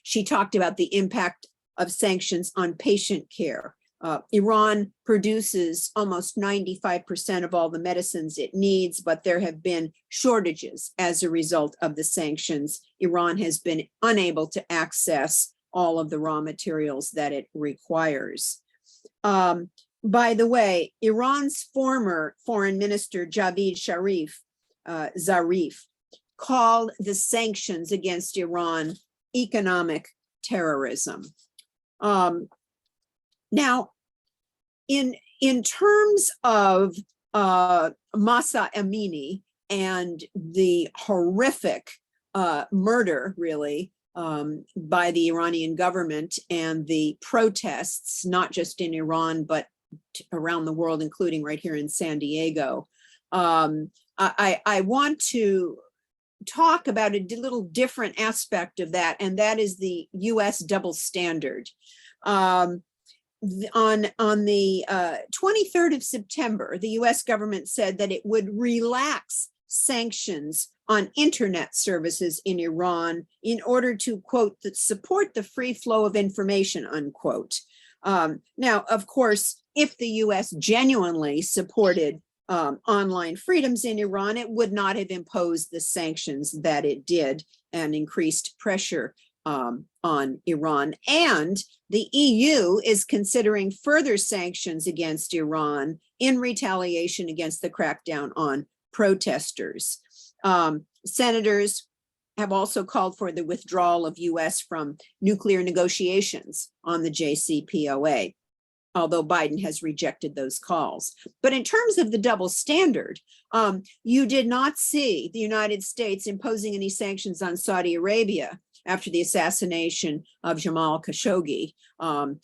She talked about the impact of sanctions on patient care. Iran produces almost 95% of all the medicines it needs, but there have been shortages as a result of the sanctions. Iran has been unable to access all of the raw materials that it requires. By the way, Iran's former foreign minister, Javad Zarif, called the sanctions against Iran economic terrorism. Now, in terms of Mahsa Amini and the horrific murder, really, by the Iranian government and the protests, not just in Iran, but around the world, including right here in San Diego, I want to talk about a little different aspect of that, and that is the US double standard. On the 23rd of September, the US government said that it would relax sanctions on internet services in Iran in order to, quote, support the free flow of information, unquote. Now, of course, if the US genuinely supported online freedoms in Iran, it would not have imposed the sanctions that it did and increased pressure on Iran. And the EU is considering further sanctions against Iran in retaliation against the crackdown on protesters. Senators have also called for the withdrawal of US from nuclear negotiations on the JCPOA, although Biden has rejected those calls. But in terms of the double standard, you did not see the United States imposing any sanctions on Saudi Arabia after the assassination of Jamal Khashoggi, and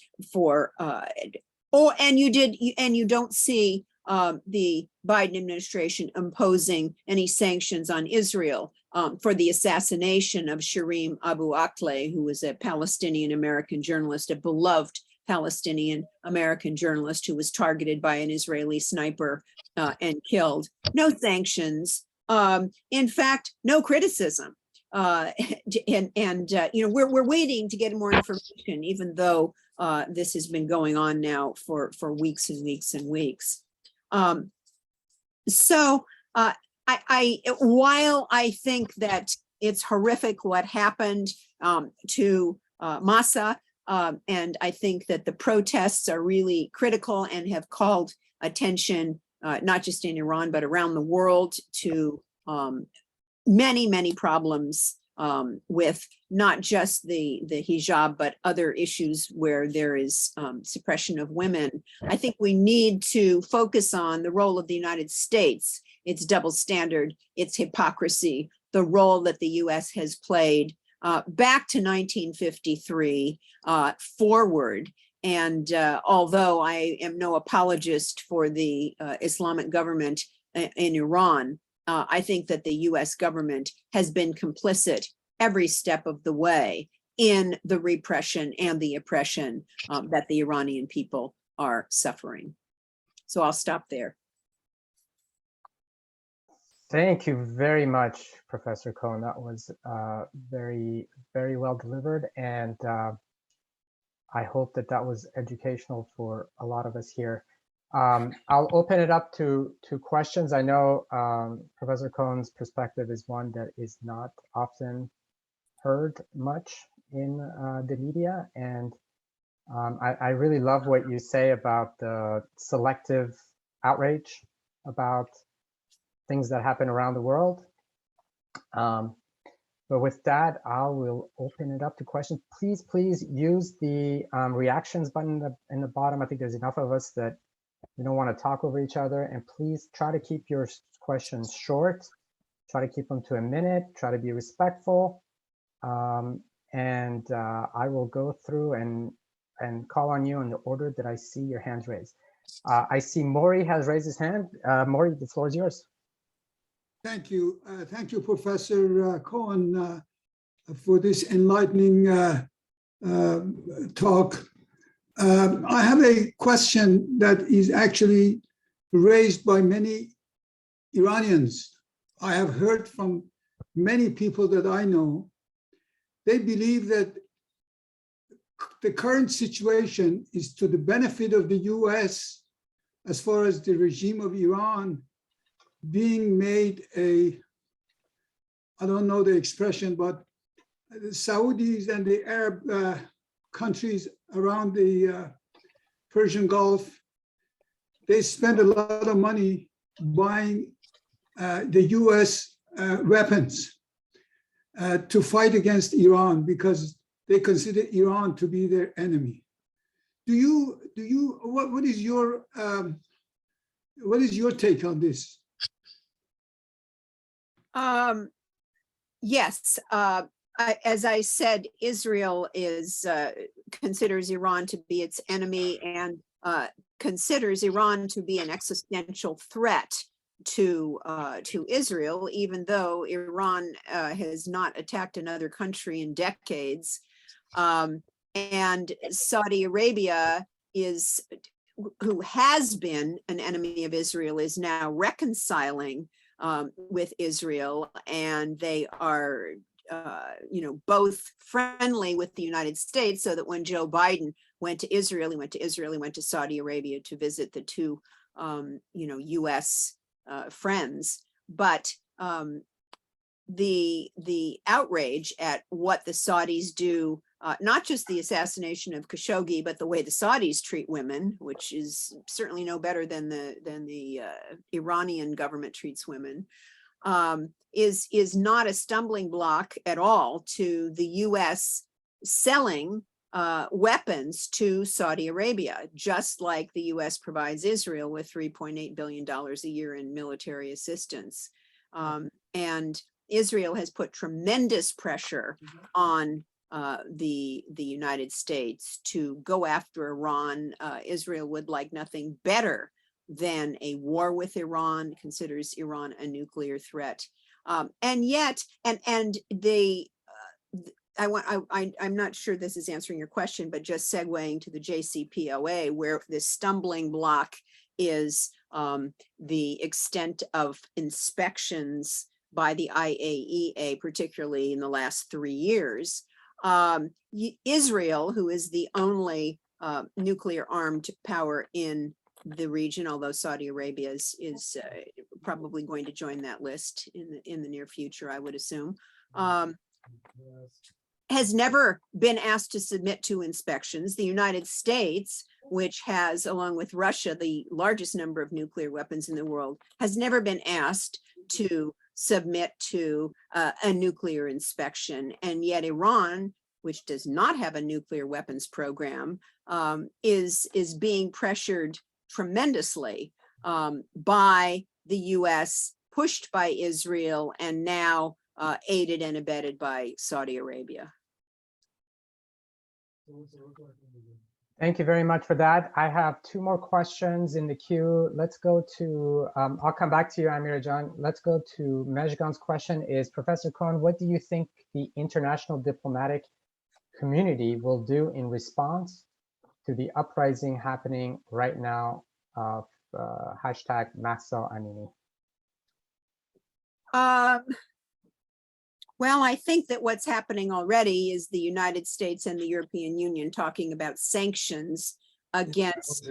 you don't see the Biden administration imposing any sanctions on Israel for the assassination of Shireen Abu Akleh, who was a Palestinian-American journalist, a beloved Palestinian-American journalist who was targeted by an Israeli sniper and killed. No sanctions. In fact, no criticism. We're waiting to get more information, even though this has been going on now for weeks and weeks and weeks. While I think that it's horrific what happened to Masa, and I think that the protests are really critical and have called attention, not just in Iran, but around the world, to many, many problems with not just the hijab, but other issues where there is suppression of women. I think we need to focus on the role of the United States, its double standard, its hypocrisy, the role that the US has played back to 1953 forward. And although I am no apologist for the Islamic government in Iran, I think that the US government has been complicit every step of the way in the repression and the oppression that the Iranian people are suffering. So I'll stop there. Thank you very much, Professor Cohn. That was very, very well delivered. And I hope that that was educational for a lot of us here. I'll open it up to questions. I know Professor Cohn's perspective is one that is not often heard much in the media. And I really love what you say about the selective outrage about things that happen around the world. But with that, I will open it up to questions. Please use the reactions button in the bottom. I think there's enough of us that we don't want to talk over each other. And please try to keep your questions short. Try to keep them to a minute. Try to be respectful. I will go through and call on you in the order that I see your hands raised. I see Maury has raised his hand. Maury, the floor is yours. Thank you. Thank you, Professor Cohn, for this enlightening talk. I have a question that is actually raised by many Iranians. I have heard from many people that I know. They believe that the current situation is to the benefit of the US as far as the regime of Iran being made I don't know the expression, but the Saudis and the Arab countries around the Persian Gulf, they spend a lot of money buying the US weapons to fight against Iran because they consider Iran to be their enemy. What is your take on this? Yes, as I said, Israel considers Iran to be its enemy and considers Iran to be an existential threat to Israel, even though Iran has not attacked another country in decades. And Saudi Arabia who has been an enemy of Israel, is now reconciling with Israel, and they are, both friendly with the United States, so that when Joe Biden went to Israel, he went to Saudi Arabia to visit the two, U.S. Friends. But the outrage at what the Saudis do, not just the assassination of Khashoggi, but the way the Saudis treat women, which is certainly no better than the Iranian government treats women, is not a stumbling block at all to the US selling weapons to Saudi Arabia, just like the US provides Israel with $3.8 billion a year in military assistance. And Israel has put tremendous pressure on the United States to go after Iran. Israel would like nothing better than a war with Iran, considers Iran a nuclear threat. And yet, and I'm not sure this is answering your question, but just segueing to the JCPOA, where the stumbling block is the extent of inspections by the IAEA, particularly in the last 3 years. Israel, who is the only nuclear armed power in the region, although Saudi Arabia is probably going to join that list in the near future, I would assume, has never been asked to submit to inspections. The United States, which has, along with Russia, the largest number of nuclear weapons in the world, has never been asked to submit to a nuclear inspection. And yet Iran, which does not have a nuclear weapons program, is being pressured tremendously by the US, pushed by Israel, and now aided and abetted by Saudi Arabia. Thank you very much for that. I have 2 more questions in the queue. Let's go to, I'll come back to you, Amira Jan. Let's go to Mejgan's question is, Professor Cohn, what do you think the international diplomatic community will do in response to the uprising happening right now of hashtag Mahsa Amini? Well, I think that what's happening already is the United States and the European Union talking about sanctions against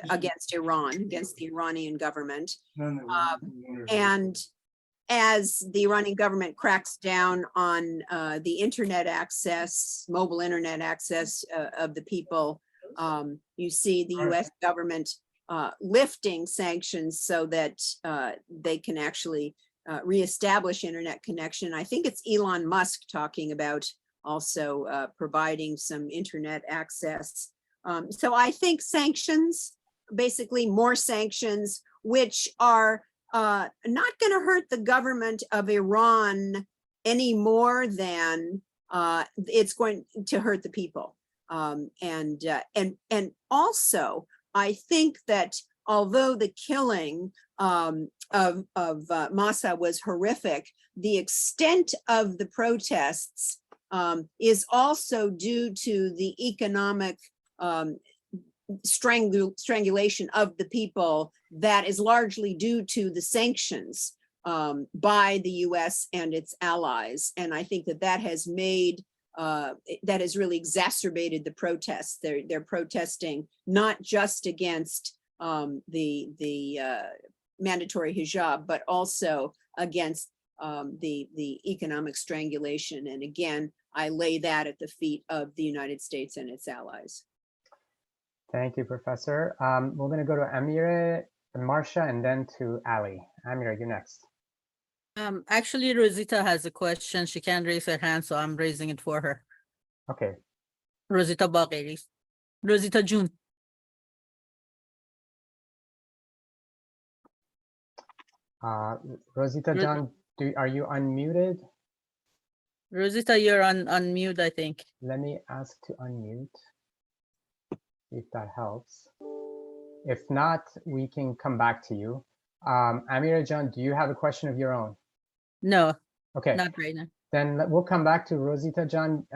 against Iran, against the Iranian government. And as the Iranian government cracks down on the internet access, mobile internet access of the people, you see the US government lifting sanctions so that they can actually reestablish internet connection. I think it's Elon Musk talking about also providing some internet access. So I think sanctions, basically more sanctions, which are not going to hurt the government of Iran any more than it's going to hurt the people. And also, I think that although the killing of Mahsa was horrific, the extent of the protests is also due to the economic strangulation of the people that is largely due to the sanctions by the US and its allies. And I think that that has made, that has really exacerbated the protests. They're protesting not just against the mandatory hijab, but also against the economic strangulation. And again, I lay that at the feet of the United States and its allies. Thank you, Professor. We're going to go to Amira and Marcia and then to Ali. Amira, you're next. Actually, Rosita has a question. She can't raise her hand, so I'm raising it for her. Okay. Rosita Bakeri. Rosita June. Rosita John, are you unmuted? Rosita, you're on mute, I think. Let me ask to unmute, if that helps. If not, we can come back to you. Amira John, do you have a question of your own? No, okay, not right now. Then we'll come back to Rosita John.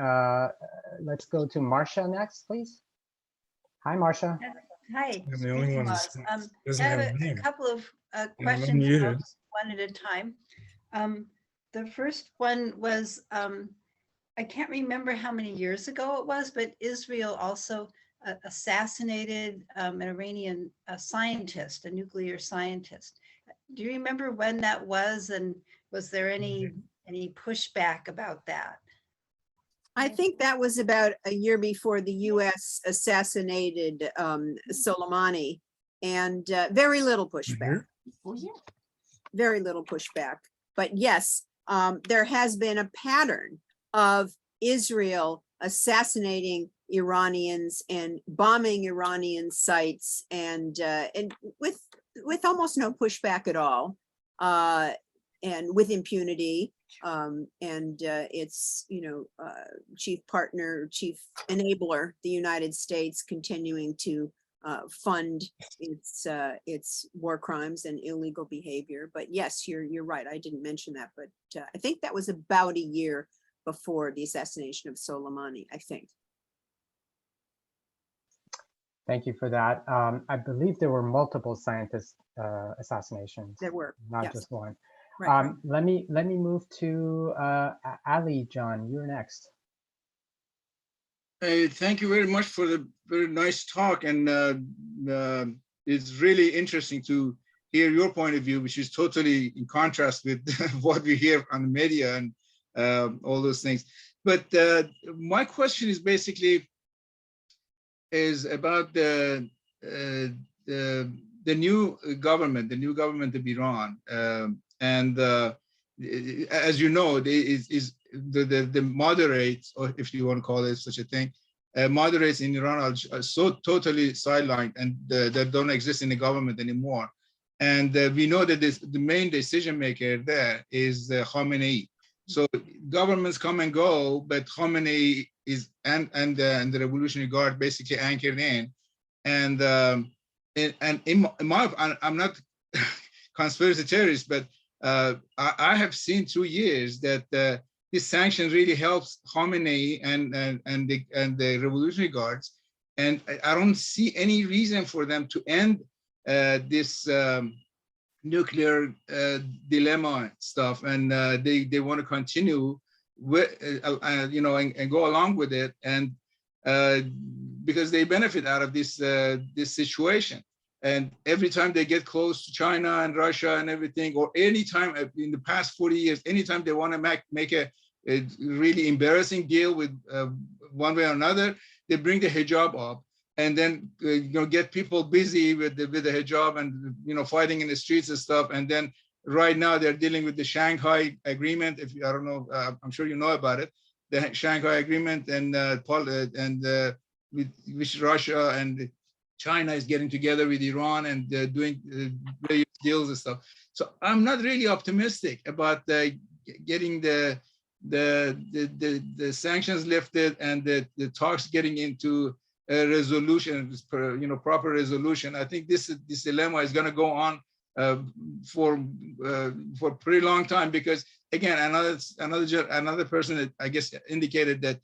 Let's go to Marcia next, please. Hi, Marcia. Hi. I'm the only one I doesn't have have a a name. couple of I'm questions, unmuted. one at a time. The first one was, I can't remember how many years ago it was, but Israel also assassinated an Iranian scientist, a nuclear scientist. Do you remember when that was, and was there any pushback about that? I think that was about a year before the US assassinated Soleimani, and very little pushback. Very little pushback. But yes, there has been a pattern of Israel assassinating Iranians and bombing Iranian sites, and with almost no pushback at all, and with impunity. It's, you know, chief partner, chief enabler, the United States, continuing to fund its war crimes and illegal behavior. But yes, you're right. I didn't mention that, but I think that was about a year before the assassination of Soleimani, I think. Thank you for that. I believe there were multiple scientist assassinations. There were, not yes. just one. Right. Let me move to Ali. John, you're next. Thank you very much for the very nice talk, and it's really interesting to hear your point of view, which is totally in contrast with what we hear on the media and all those things. But my question is basically about the new government, of Iran, and as you know, the moderates, or if you want to call it such a thing, moderates in Iran are so totally sidelined, and they don't exist in the government anymore. And we know that the main decision maker there is Khamenei. So governments come and go, but Khamenei is and the Revolutionary Guard basically anchored in. And in my, I'm not conspiracy theorist, but I have seen through years that this sanction really helps Khamenei and the Revolutionary Guards, and I don't see any reason for them to end this nuclear dilemma stuff, and they want to continue with you know, and go along with it, and because they benefit out of this this situation. And every time they get close to China and Russia and everything, or any time in the past 40 years, anytime they want to make a really embarrassing deal with one way or another, they bring the hijab up, and then you know, get people busy with the hijab and, you know, fighting in the streets and stuff. And then right now they're dealing with the Shanghai Agreement. If I don't know, I'm sure you know about it, the Shanghai Agreement, and with Russia and China is getting together with Iran and doing various deals and stuff. So I'm not really optimistic about getting the sanctions lifted and the talks getting into a resolution, you know, proper resolution. I think this dilemma is going to go on for a pretty long time, because again, another person that I guess indicated that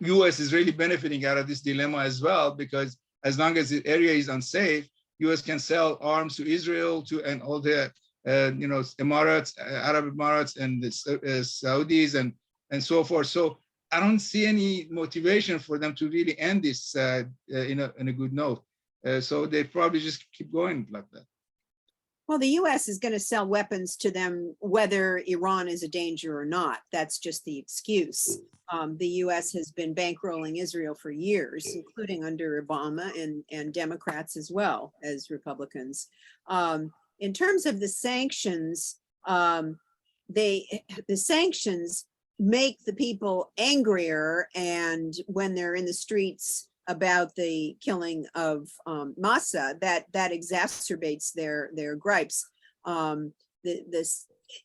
U.S. is really benefiting out of this dilemma as well, because as long as the area is unsafe, U.S. can sell arms to Israel and all the you know, Emirates, Arab Emirates, and the Saudis and so forth. So I don't see any motivation for them to really end this in a good note. So they probably just keep going like that. Well, the U.S. is going to sell weapons to them whether Iran is a danger or not. That's just the excuse. The U.S. has been bankrolling Israel for years, including under Obama and Democrats as well as Republicans. In terms of the sanctions, the sanctions make the people angrier, and when they're in the streets about the killing of Massa, that exacerbates their gripes. And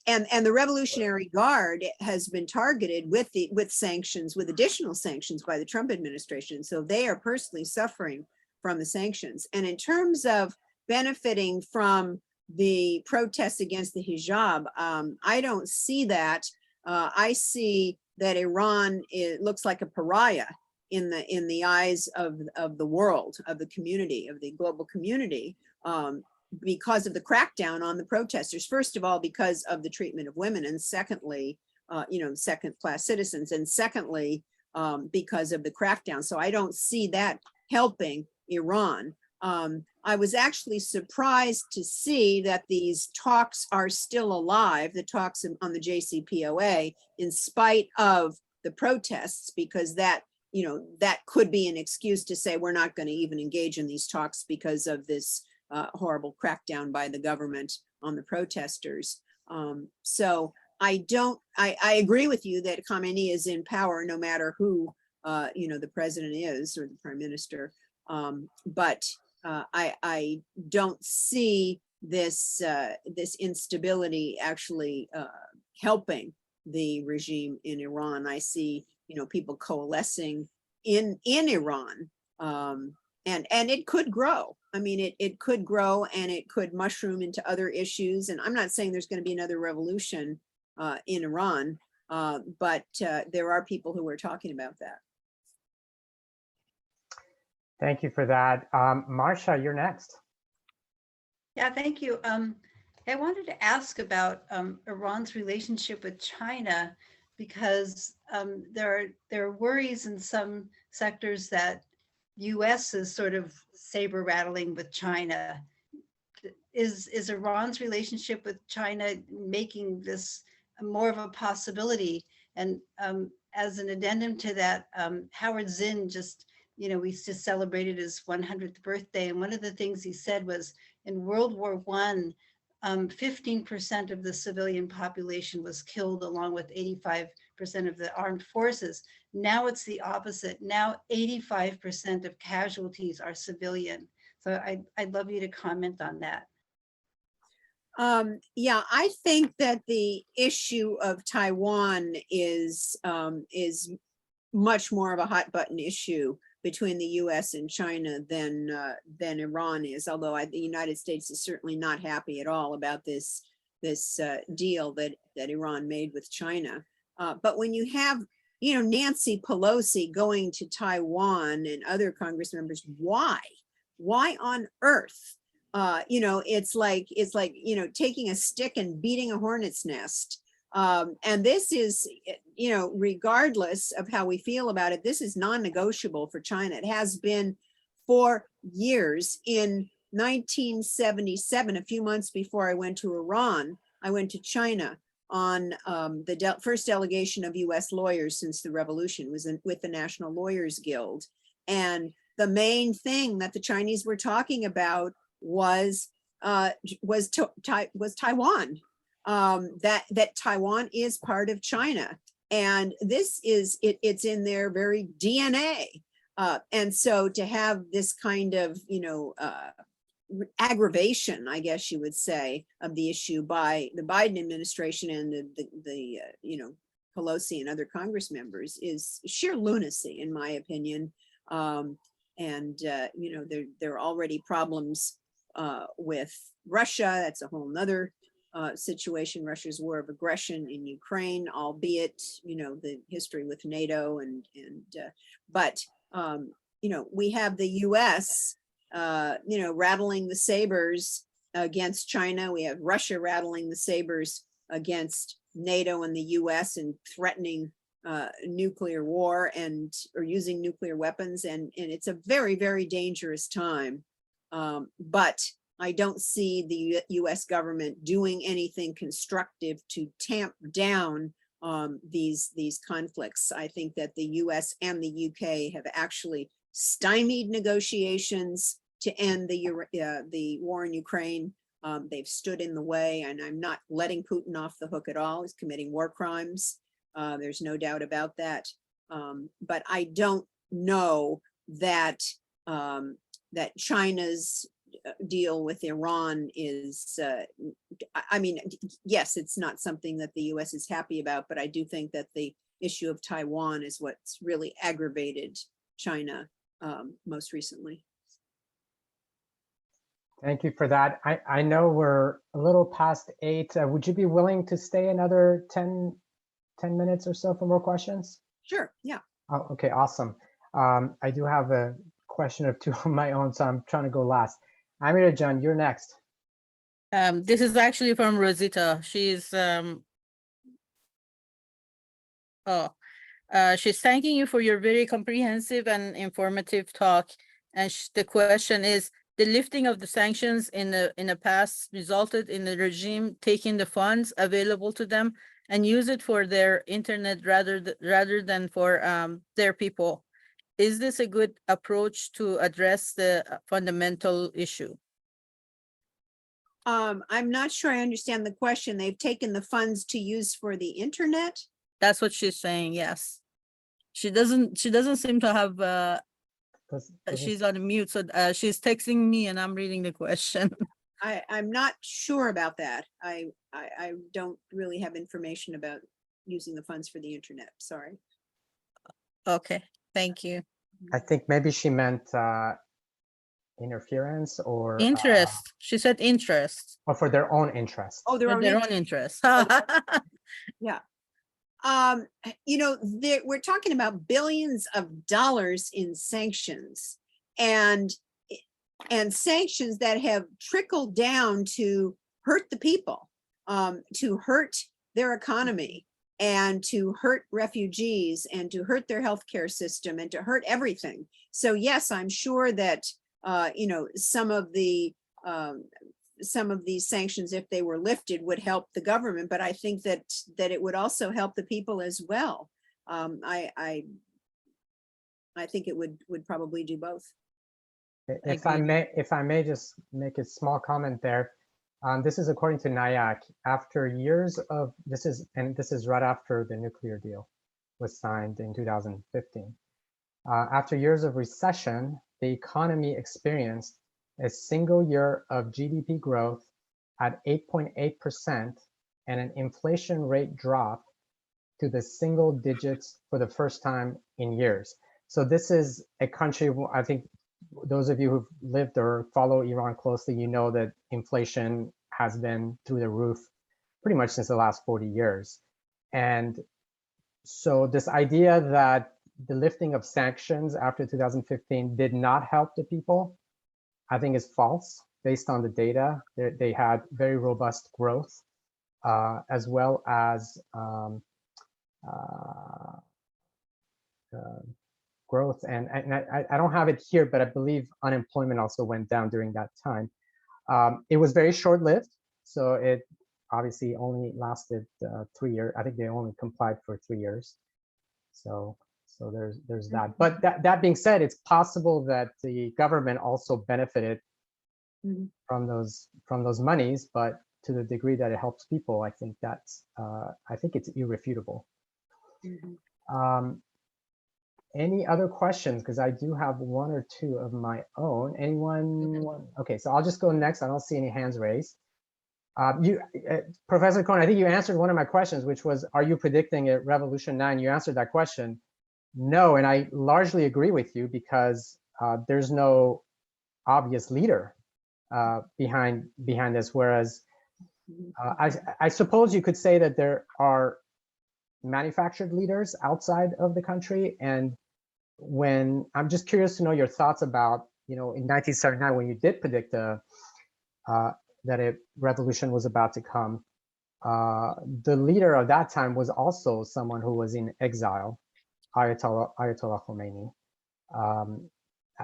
the Revolutionary Guard has been targeted with sanctions, with additional sanctions by the Trump administration. So they are personally suffering from the sanctions. And in terms of benefiting from the protests against the hijab, I don't see that. I see that Iran looks like a pariah in the eyes of the world, of the community, of the global community, because of the crackdown on the protesters. First of all, because of the treatment of women, and secondly, you know, second-class citizens, and secondly, because of the crackdown. So I don't see that helping Iran. I was actually surprised to see that these talks are still alive, the talks on the JCPOA, in spite of the protests, because that, you know, that could be an excuse to say we're not going to even engage in these talks because of this horrible crackdown by the government on the protesters. So I agree with you that Khamenei is in power no matter who, you know, the president is or the prime minister. But I don't see this this instability actually helping the regime in Iran. I see, you know, people coalescing in Iran And it could grow. I mean, it could grow and it could mushroom into other issues. And I'm not saying there's going to be another revolution in Iran, but there are people who are talking about that. Thank you for that. Marcia, you're next. Yeah, thank you. I wanted to ask about Iran's relationship with China, because there are worries in some sectors that U.S. is sort of saber rattling with China. Is Iran's relationship with China making this more of a possibility? And as an addendum to that, Howard Zinn just, we just celebrated his 100th birthday. And one of the things he said was, in World War I, 15% of the civilian population was killed, along with 85% of the armed forces. Now it's the opposite. Now 85% of casualties are civilian. So I'd love you to comment on that. Yeah, I think that the issue of Taiwan is much more of a hot button issue between the U.S. and China than Iran is. Although the United States is certainly not happy at all about this deal that Iran made with China. But when you have Nancy Pelosi going to Taiwan and other Congress members, why on earth? It's like taking a stick and beating a hornet's nest. And this is, regardless of how we feel about it, this is non-negotiable for China. It has been for years. In 1977, a few months before I went to Iran, I went to China on the first delegation of US lawyers since the revolution, was with the National Lawyers Guild. And the main thing that the Chinese were talking about was Taiwan. That Taiwan is part of China, and this is it's in their very DNA. And so to have this kind of aggravation, I guess you would say, of the issue by the Biden administration and the Pelosi and other Congress members is sheer lunacy, in my opinion. And there are already problems with Russia. That's a whole nother situation. Russia's war of aggression in Ukraine, albeit the history with NATO but we have the U.S. Rattling the sabers against China. We have Russia rattling the sabers against NATO and the U.S. and threatening nuclear war or using nuclear weapons, and it's a very, very dangerous time. But I don't see the U.S. government doing anything constructive to tamp down these conflicts. I think that the U.S. and the U.K. have actually stymied negotiations to end the war in Ukraine. They've stood in the way, and I'm not letting Putin off the hook at all. He's committing war crimes. There's no doubt about that. But I don't know that that China's deal with Iran is, yes, it's not something that the U.S. is happy about, but I do think that the issue of Taiwan is what's really aggravated China most recently. Thank you for that. I know we're a little past 8. Would you be willing to stay another 10 minutes or so for more questions? Sure, yeah. Oh, okay, awesome. I do have a question or two of my own, so I'm trying to go last. Amira John, you're next. This is actually from Rosita. She's she's thanking you for your very comprehensive and informative talk. And the question is, the lifting of the sanctions in the past resulted in the regime taking the funds available to them and use it for their internet rather than for their people. Is this a good approach to address the fundamental issue? I'm not sure I understand the question. They've taken the funds to use for the internet? That's what she's saying, yes. She doesn't seem to have she's on mute, so she's texting me and I'm reading the question. I'm not sure about that. I don't really have information about using the funds for the internet. Sorry. Okay, thank you. I think maybe she meant interference or Interest. She said interest. or for their own interest. Oh, For their own interest. yeah. You know, we're talking about billions of dollars in sanctions and sanctions that have trickled down to hurt the people, to hurt their economy, and to hurt refugees, and to hurt their healthcare system, and to hurt everything. So yes, I'm sure that you know, some of these sanctions, if they were lifted, would help the government, but I think that it would also help the people as well. I think it would probably do both. If I may just make a small comment there. This is according to NIAC. After years of this is right after the nuclear deal was signed in 2015. After years of recession, the economy experienced a single year of GDP growth at 8.8% and an inflation rate drop to the single digits for the first time in years. So this is a country, I think those of you who've lived or follow Iran closely, you know that inflation has been through the roof pretty much since the last 40 years. And so this idea that the lifting of sanctions after 2015 did not help the people, I think is false based on the data. They had very robust growth, as well as growth. And I don't have it here, but I believe unemployment also went down during that time. It was very short-lived, so it obviously only lasted 3 years. I think they only complied for 3 years. So there's that. But that being said, it's possible that the government also benefited from those monies, but to the degree that it helps people, I think that's I think it's irrefutable. Any other questions? Because I do have one or two of my own. Anyone? Okay, so I'll just go next. I don't see any hands raised. Professor Cohn, I think you answered one of my questions, which was, are you predicting a revolution now? And you answered that question. No, and I largely agree with you because there's no obvious leader behind this. Whereas I suppose you could say that there are manufactured leaders outside of the country. And when I'm just curious to know your thoughts about, you know, in 1979, when you did predict that a revolution was about to come, the leader of that time was also someone who was in exile, Ayatollah Khomeini.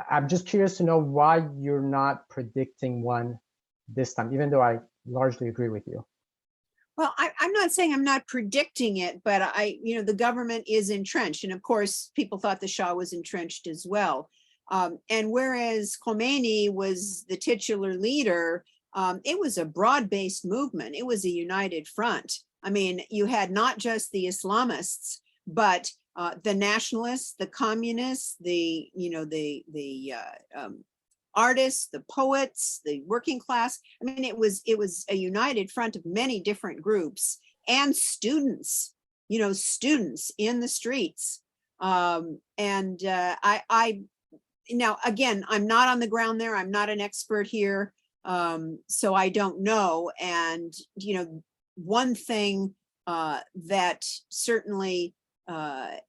I'm just curious to know why you're not predicting one this time, even though I largely agree with you. Well, I'm not saying I'm not predicting it, but you know, the government is entrenched. And of course, people thought the Shah was entrenched as well. And whereas Khomeini was the titular leader, it was a broad-based movement. It was a united front. I mean, you had not just the Islamists, but the nationalists, the communists, the artists, the poets, the working class. I mean, it was a united front of many different groups and students, you know, students in the streets. Now, again, I'm not on the ground there. I'm not an expert here. So I don't know. And, you know, one thing that certainly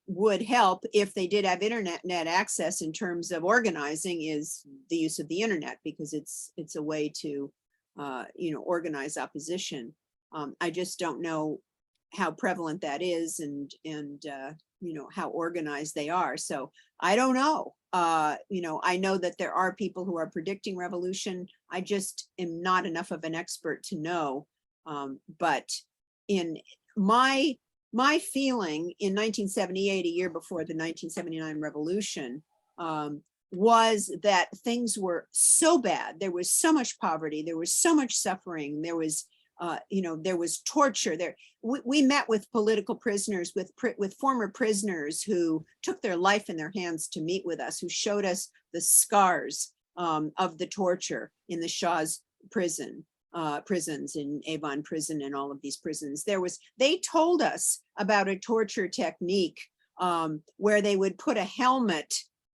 would help if they did have internet access in terms of organizing is the use of the internet, because it's a way to you know, organize opposition. I just don't know how prevalent that is and you know, how organized they are. So I don't know. You know, I know that there are people who are predicting revolution. I just am not enough of an expert to know. But in my feeling in 1978, a year before the 1979 revolution, was that things were so bad. There was so much poverty. There was so much suffering. There was, you know, there was torture. We met with political prisoners, with former prisoners who took their life in their hands to meet with us, who showed us the scars of the torture in the Shah's prisons in Avon prison and all of these prisons. They told us about a torture technique where they would put a helmet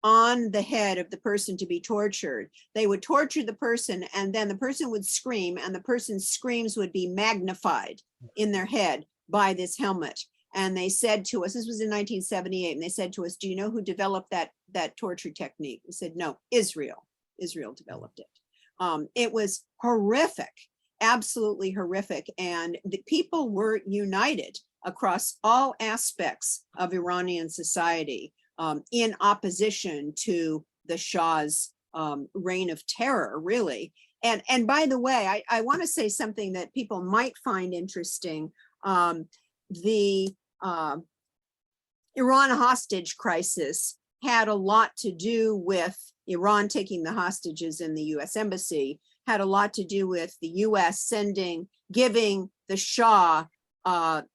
on the head of the person to be tortured. They would torture the person, and then the person would scream, and the person's screams would be magnified in their head by this helmet. And they said to us, this was in 1978, and they said to us, do you know who developed that torture technique? We said, no, Israel. Israel developed it. It was horrific, absolutely horrific. And the people were united across all aspects of Iranian society in opposition to the Shah's reign of terror, really. And by the way, I want to say something that people might find interesting. The Iran hostage crisis had a lot to do with Iran taking the hostages in the US embassy, had a lot to do with the US giving the Shah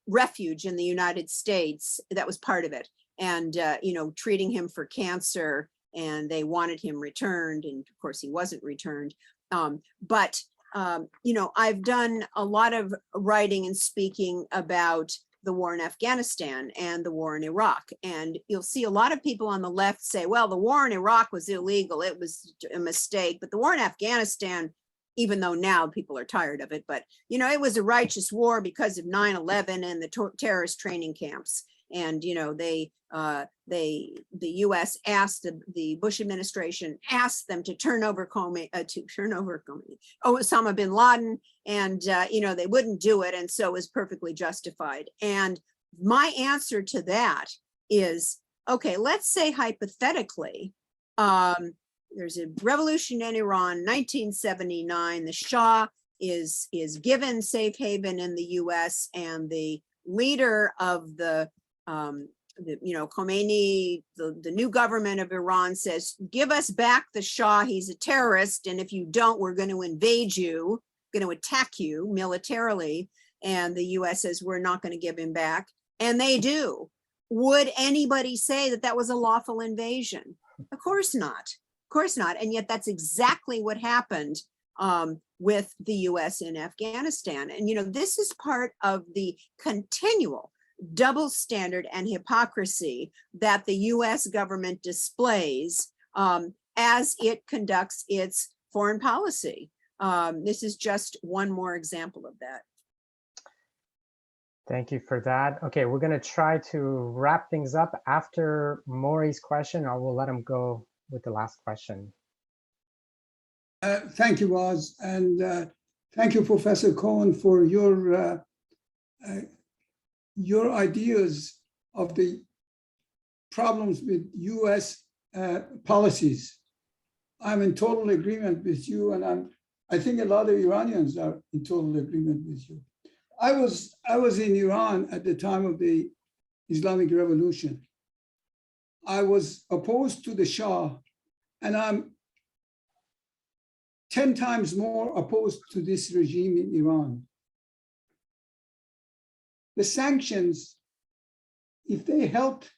refuge in the United States. That was part of it. And, you know, treating him for cancer, and they wanted him returned. And of course he wasn't returned. You know, I've done a lot of writing and speaking about the war in Afghanistan and the war in Iraq. And you'll see a lot of people on the left say, well, the war in Iraq was illegal. It was a mistake. But the war in Afghanistan, even though now people are tired of it, but, you know, it was a righteous war because of 9/11 and the terrorist training camps. And, you know, the US asked the Bush administration asked them to turn over Osama bin Laden, and, you know, they wouldn't do it. And so it was perfectly justified. And my answer to that is, okay, let's say hypothetically, there's a revolution in Iran, 1979, the Shah is given safe haven in the US, and the leader of you know, Khomeini, the new government of Iran says, give us back the Shah, he's a terrorist, and if you don't, we're going to invade you, going to attack you militarily. And the US says, we're not going to give him back. And they do. Would anybody say that that was a lawful invasion? Of course not. Of course not. And yet that's exactly what happened with the US in Afghanistan. And, you know, this is part of the continual double standard and hypocrisy that the US government displays as it conducts its foreign policy. This is just one more example of that. Thank you for that. Okay, we're going to try to wrap things up after Maury's question. I will let him go with the last question. Thank you, Woz, and thank you, Professor Cohn, for your ideas of the problems with US policies. I'm in total agreement with you, and I think a lot of Iranians are in total agreement with you. I was in Iran at the time of the Islamic Revolution. I was opposed to the Shah, and I'm 10 times more opposed to this regime in Iran. The sanctions, if they helped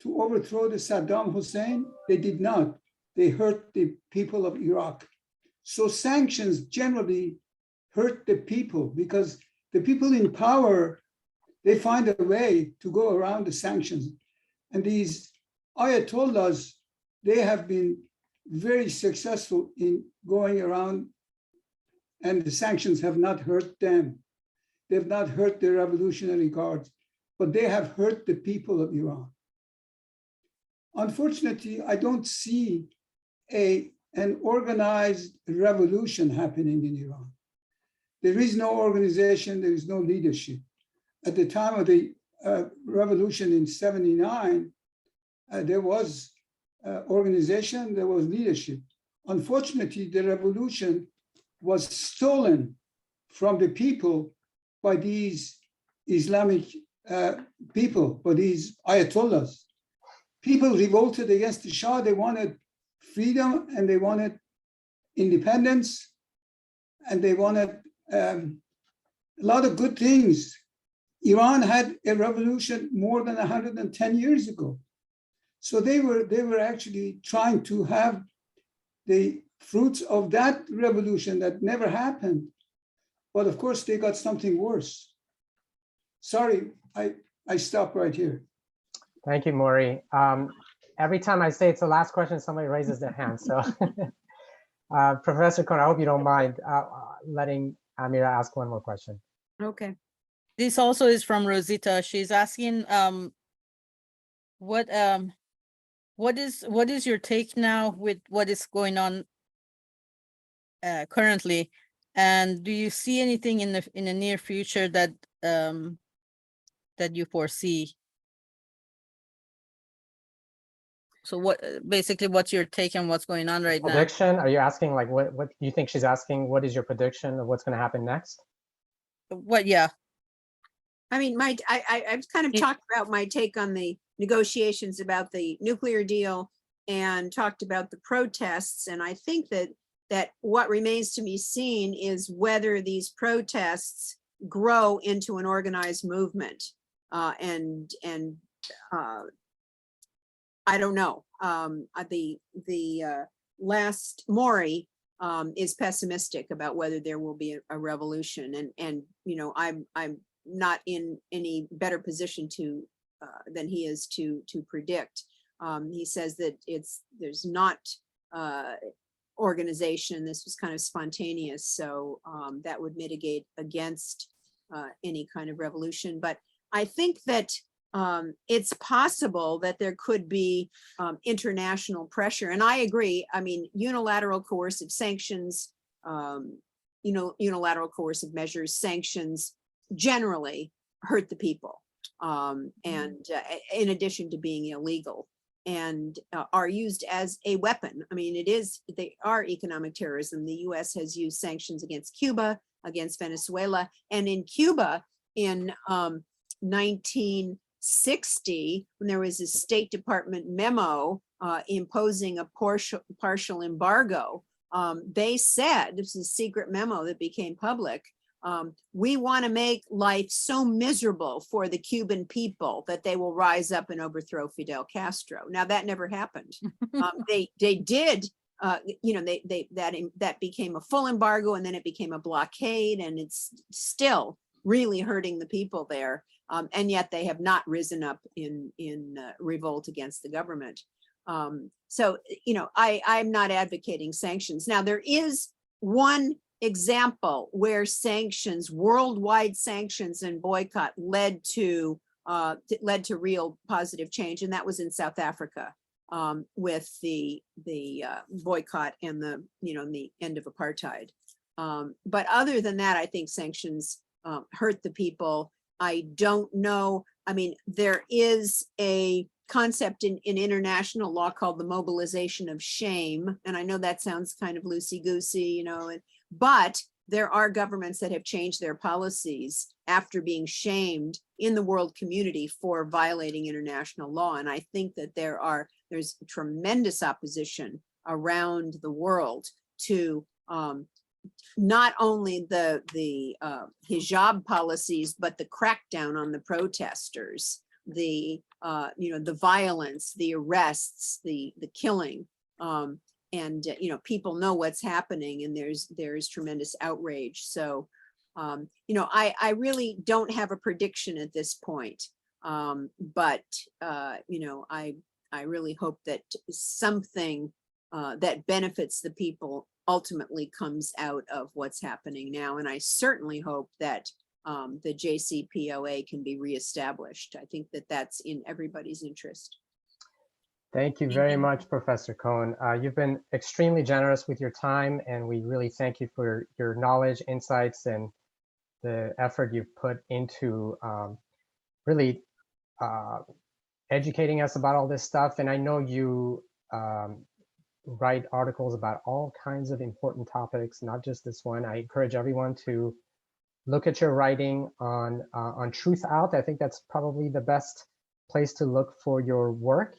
to overthrow the Saddam Hussein, they did not. They hurt the people of Iraq. So sanctions generally hurt the people, because the people in power, they find a way to go around the sanctions. And these Ayatollahs, they have been very successful in going around, and the sanctions have not hurt them. They've not hurt the Revolutionary Guards, but they have hurt the people of Iran. Unfortunately, I don't see an organized revolution happening in Iran. There is no organization, there is no leadership. At the time of the revolution in '79, there was organization, there was leadership. Unfortunately, the revolution was stolen from the people by these Islamic people, by these Ayatollahs. People revolted against the Shah. They wanted freedom, and they wanted independence, and they wanted a lot of good things. Iran had a revolution more than 110 years ago. So they were actually trying to have the fruits of that revolution that never happened. But of course, they got something worse. Sorry, I stop right here. Thank you, Maury. every time I say it's the last question, somebody raises their hand. So, Professor Cohn, I hope you don't mind letting Amira ask one more question. Okay. This also is from Rosita. She's asking, what is your take now with what is going on currently, and do you see anything in the near future that that you foresee? So what basically what's your take on what's going on right now? Prediction? Are you asking like what do you think she's asking? What is your prediction of what's going to happen next? What? Yeah. I mean, I've kind of It- talked about my take on the negotiations about the nuclear deal and talked about the protests. And I think that what remains to be seen is whether these protests grow into an organized movement. And I don't know. The last Maury is pessimistic about whether there will be a revolution, and you know, I'm not in any better position to than he is to predict. He says that there's not organization. This was kind of spontaneous, so that would mitigate against any kind of revolution. But I think that it's possible that there could be international pressure. And I agree. I mean, unilateral coercive sanctions, unilateral coercive measures, sanctions generally hurt the people. And in addition to being illegal, and are used as a weapon. I mean, they are economic terrorism. The US has used sanctions against Cuba, against Venezuela, and in Cuba in 1960, when there was a State Department memo imposing a partial embargo, they said, this is a secret memo that became public, we want to make life so miserable for the Cuban people that they will rise up and overthrow Fidel Castro. Now that never happened. They did, that became a full embargo, and then it became a blockade, and it's still really hurting the people there. And yet they have not risen up in revolt against the government. So, you know, I'm not advocating sanctions. Now there is one example where sanctions, worldwide sanctions and boycott led to real positive change, and that was in South Africa with the boycott and the end of apartheid. But other than that, I think sanctions hurt the people. I don't know. I mean, there is a concept in international law called the Mobilization of Shame, and I know that sounds kind of loosey-goosey, you know. But there are governments that have changed their policies after being shamed in the world community for violating international law. And I think that there's tremendous opposition around the world to not only the hijab policies, but the crackdown on the protesters, the violence, the arrests, the killing. And people know what's happening, and there's tremendous outrage. So, I really don't have a prediction at this point. But I really hope that something that benefits the people ultimately comes out of what's happening now. And I certainly hope that the JCPOA can be reestablished. I think that that's in everybody's interest. Thank you very much, Professor Cohn. You've been extremely generous with your time, and we really thank you for your knowledge, insights, and the effort you've put into really educating us about all this stuff. And I know you write articles about all kinds of important topics, not just this one. I encourage everyone to look at your writing on Truth Out. I think that's probably the best place to look for your work.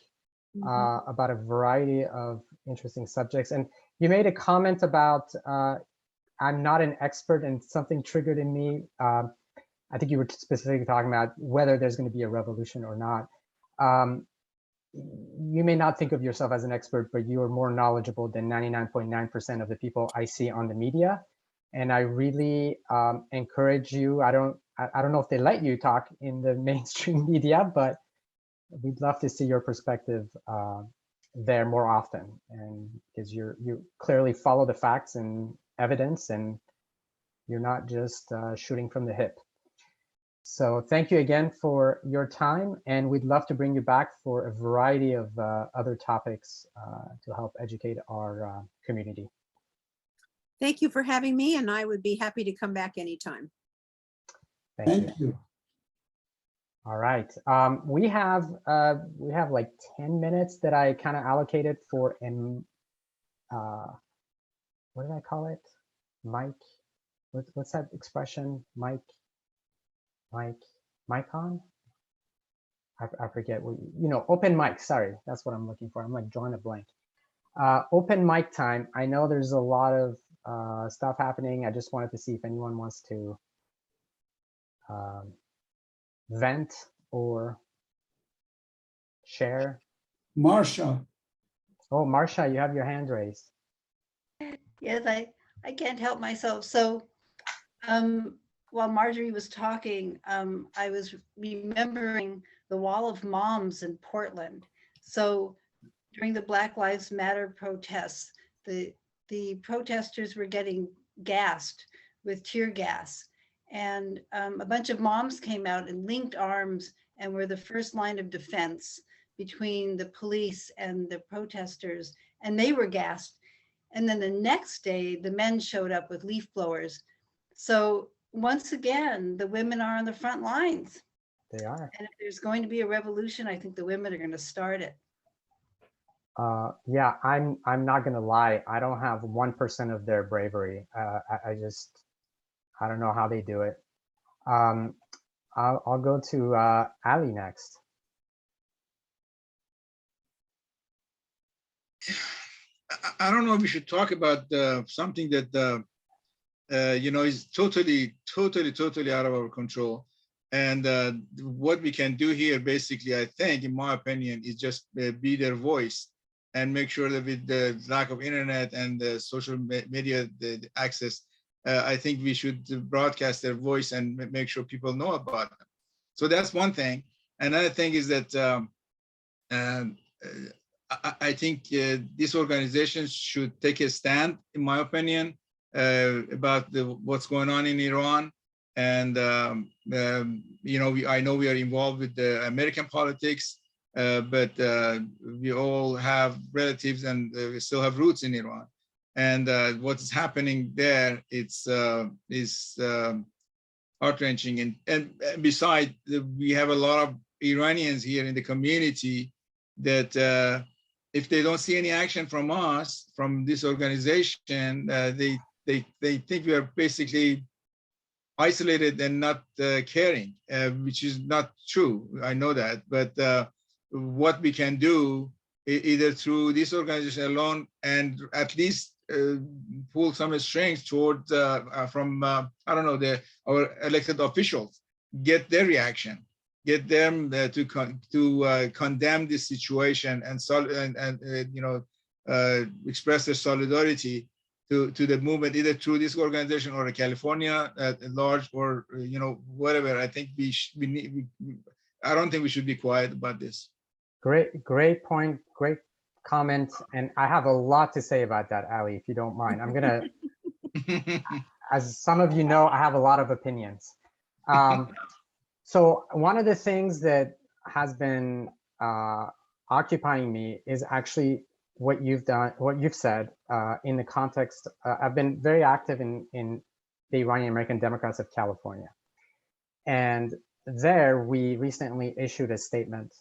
About a variety of interesting subjects. And you made a comment about, I'm not an expert, and something triggered in me. I think you were specifically talking about whether there's going to be a revolution or not. You may not think of yourself as an expert, but you are more knowledgeable than 99.9% of the people I see on the media. And I really encourage you. I don't know if they let you talk in the mainstream media, but we'd love to see your perspective there more often, and because you clearly follow the facts and evidence, and you're not just shooting from the hip. So thank you again for your time, and we'd love to bring you back for a variety of other topics to help educate our community. Thank you for having me, and I would be happy to come back anytime. Thank you. All right, we have like 10 minutes that I kind of allocated for what did I call it? Mic, what's that expression? Mic on? I forget what, open mic, sorry, that's what I'm looking for. I'm like drawing a blank. Open mic time. I know there's a lot of stuff happening. I just wanted to see if anyone wants to vent or share. Marsha. Oh, Marsha, you have your hand raised. Yes, I can't help myself. So while Marjorie was talking, I was remembering the Wall of Moms in Portland. So during the Black Lives Matter protests, the protesters were getting gassed with tear gas. And a bunch of moms came out and linked arms and were the first line of defense between the police and the protesters, and they were gassed. And then the next day, the men showed up with leaf blowers. So once again, the women are on the front lines. They are. And if there's going to be a revolution, I think the women are going to start it. Yeah, I'm not gonna lie. I don't have 1% of their bravery. I don't know how they do it. I'll go to Ali next. I don't know if we should talk about something that is totally out of our control. And what we can do here, basically, I think, in my opinion, is just be their voice and make sure that with the lack of internet and the social media the access, I think we should broadcast their voice and make sure people know about them. So that's one thing. Another thing is that I think this organization should take a stand, in my opinion, about what's going on in Iran. And I know we are involved with the American politics, but we all have relatives and we still have roots in Iran. And what's happening there, is heart-wrenching. And besides, we have a lot of Iranians here in the community that if they don't see any action from us, from this organization, they think we are basically isolated and not caring, which is not true. I know that, but what we can do, either through this organization alone, and at least pull some strings towards from I don't know, our elected officials, get their reaction, get them to condemn this situation and express their solidarity to the movement, either through this organization or California at large, or whatever. I think I don't think we should be quiet about this. Great point, great comment, and I have a lot to say about that, Ali, if you don't mind. I'm gonna, as some of you know, I have a lot of opinions. So one of the things that has been occupying me is actually what you've done, what you've said in the context. I've been very active in the Iranian American Democrats of California. And there we recently issued a statement,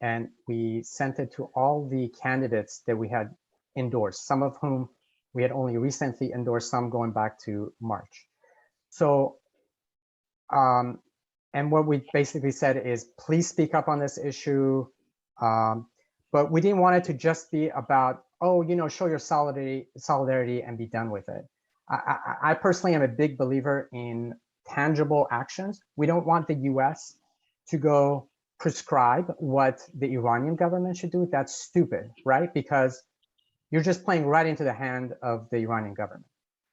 and we sent it to all the candidates that we had endorsed, some of whom we had only recently endorsed, some going back to March. So, and what we basically said is, please speak up on this issue. But we didn't want it to just be about, oh, show your solidarity and be done with it. I personally am a big believer in tangible actions. We don't want the US to go prescribe what the Iranian government should do. That's stupid, right? Because you're just playing right into the hand of the Iranian government.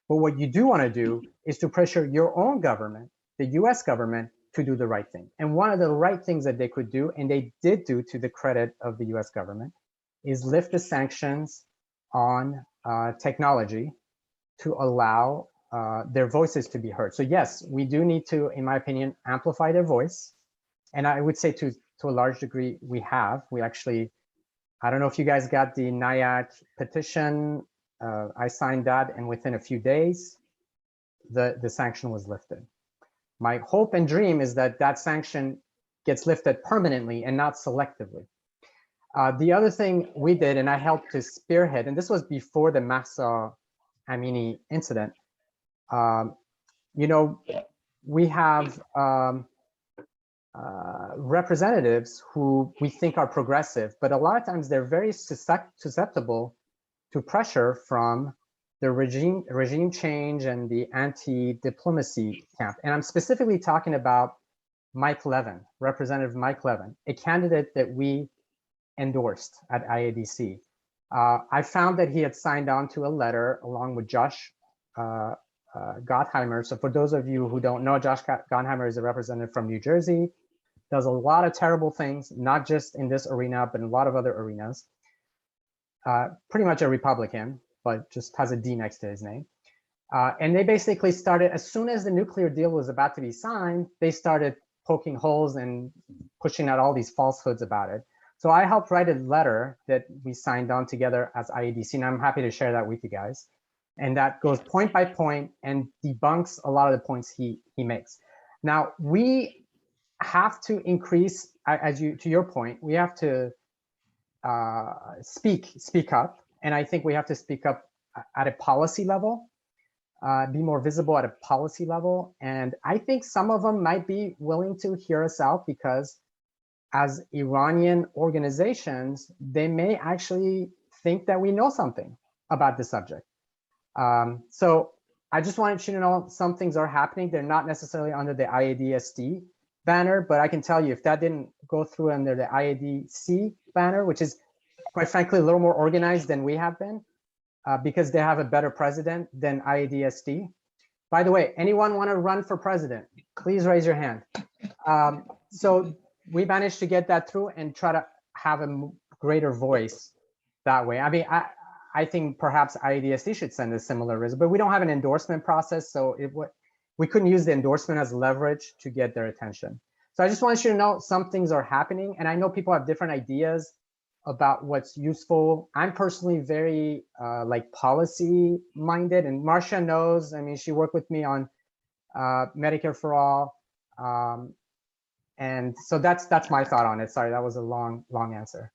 But what you do want to do is to pressure your own government, the US government, to do the right thing. And one of the right things that they could do, and they did do to the credit of the US government, is lift the sanctions on technology to allow their voices to be heard. So yes, we do need to, in my opinion, amplify their voice. And I would say to a large degree, we have. We actually, I don't know if you guys got the NIAC petition. I signed that, and within a few days, the sanction was lifted. My hope and dream is that that sanction gets lifted permanently and not selectively. The other thing we did, and I helped to spearhead, and this was before the Mahsa Amini incident, you know, we have representatives who we think are progressive, but a lot of times they're very susceptible to pressure from the regime change and the anti-diplomacy camp. And I'm specifically talking about Mike Levin, Representative Mike Levin, a candidate that we endorsed at IADC. I found that he had signed on to a letter along with Josh Gottheimer. So for those of you who don't know, Josh Gottheimer is a representative from New Jersey, does a lot of terrible things, not just in this arena, but in a lot of other arenas. Pretty much a Republican, but just has a D next to his name. And they basically started, as soon as the nuclear deal was about to be signed, they started poking holes and pushing out all these falsehoods about it. So I helped write a letter that we signed on together as IADC, and I'm happy to share that with you guys. And that goes point by point and debunks a lot of the points he makes. Now, we have to increase, to your point, we have to speak up. And I think we have to speak up at a policy level, be more visible at a policy level. And I think some of them might be willing to hear us out, because as Iranian organizations, they may actually think that we know something about the subject. So I just wanted you to know some things are happening. They're not necessarily under the IADSD banner, but I can tell you if that didn't go through under the IADC banner, which is quite frankly a little more organized than we have been, because they have a better president than IADSD. By the way, anyone want to run for president? Please raise your hand. So we managed to get that through and try to have a greater voice that way. I mean, I think perhaps IADSD should send a similar risk, but we don't have an endorsement process, so we couldn't use the endorsement as leverage to get their attention. So I just want you to know some things are happening, and I know people have different ideas about what's useful. I'm personally very like policy minded, and Marcia knows. I mean, she worked with me on Medicare for All, and so that's my thought on it. Sorry, that was a long answer.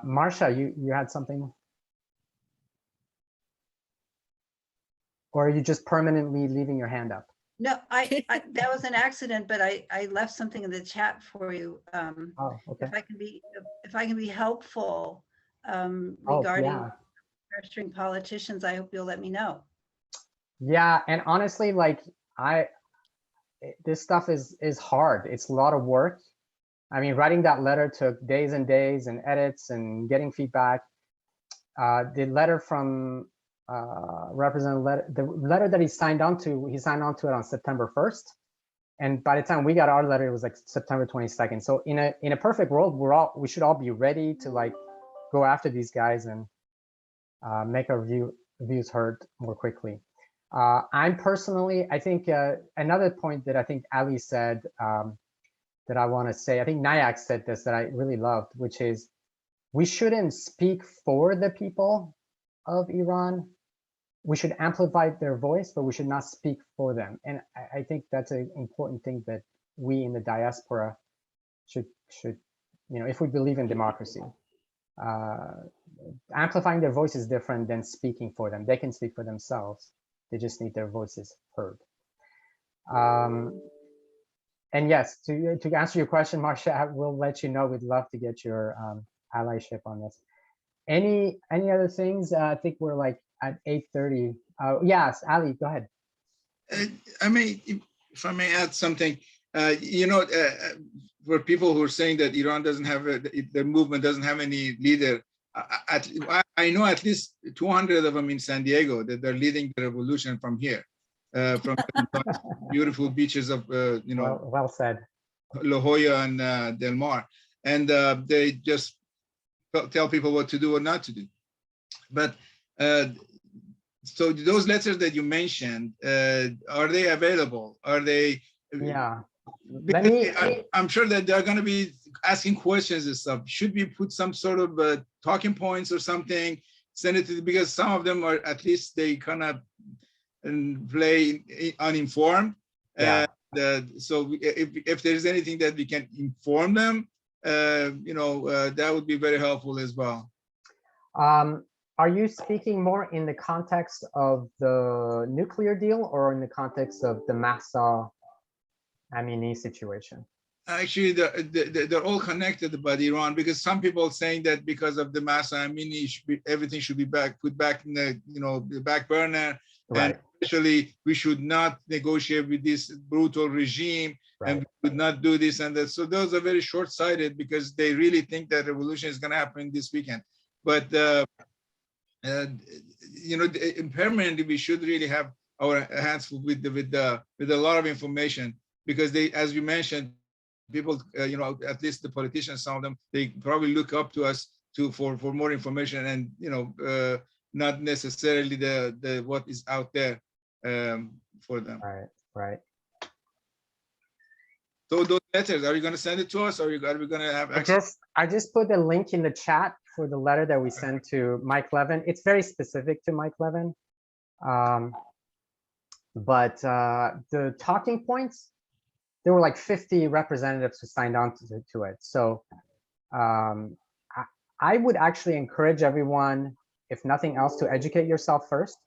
Marcia, you had something, or are you just permanently leaving your hand up? No, I that was an accident, but I left something in the chat for you. Oh, okay. If I can be helpful regarding pressuring politicians, I hope you'll let me know. Yeah, and honestly, like this stuff is hard. It's a lot of work. I mean, writing that letter took days and days and edits and getting feedback. The letter from the letter that he signed on to it on September 1st. And by the time we got our letter, it was like September 22nd. So in a perfect world, we should all be ready to like go after these guys and make our views heard more quickly. I'm personally, I think another point that I think Ali said that I want to say, I think NIAC said this that I really loved, which is we shouldn't speak for the people of Iran. We should amplify their voice, but we should not speak for them. And I think that's an important thing that we in the diaspora should, you know, if we believe in democracy. Amplifying their voice is different than speaking for them. They can speak for themselves. They just need their voices heard. And yes, to answer your question, Marcia, I will let you know. We'd love to get your allyship on this. Any other things? I think we're like at 8:30. Yes, Ali, go ahead. I mean, if I may add something, you know, for people who are saying that Iran doesn't have the movement doesn't have any leader, I know at least 200 of them in San Diego that they're leading the revolution from here. from beautiful beaches of, Well said. La Jolla and Del Mar. And they just tell people what to do or not to do. But so those letters that you mentioned, are they available? Are they? Yeah. I'm sure that they're going to be asking questions and stuff. Should we put some sort of talking points or something? Send it to, because some of them are, at least they kind of play uninformed. Yeah. So if there's anything that we can inform them, that would be very helpful as well. Are you speaking more in the context of the nuclear deal or in the context of the Massa Amini situation? Actually, they're all connected by Iran, because some people saying that because of the Massa Amini, everything should be put back in the back burner. Right. And especially, we should not negotiate with this brutal regime, Right. and we should not do this and that. So those are very short-sighted, because they really think that revolution is going to happen this weekend. But permanently, we should really have our hands full with a lot of information, because they, as you mentioned, people, at least the politicians, some of them, they probably look up to us for more information, and not necessarily the what is out there for them. Right. So those letters, are you going to send it to us, or are we going to have access? I just put the link in the chat for the letter that we sent to Mike Levin. It's very specific to Mike Levin. But the talking points, there were like 50 representatives who signed on to it. So I would actually encourage everyone, if nothing else, to educate yourself first.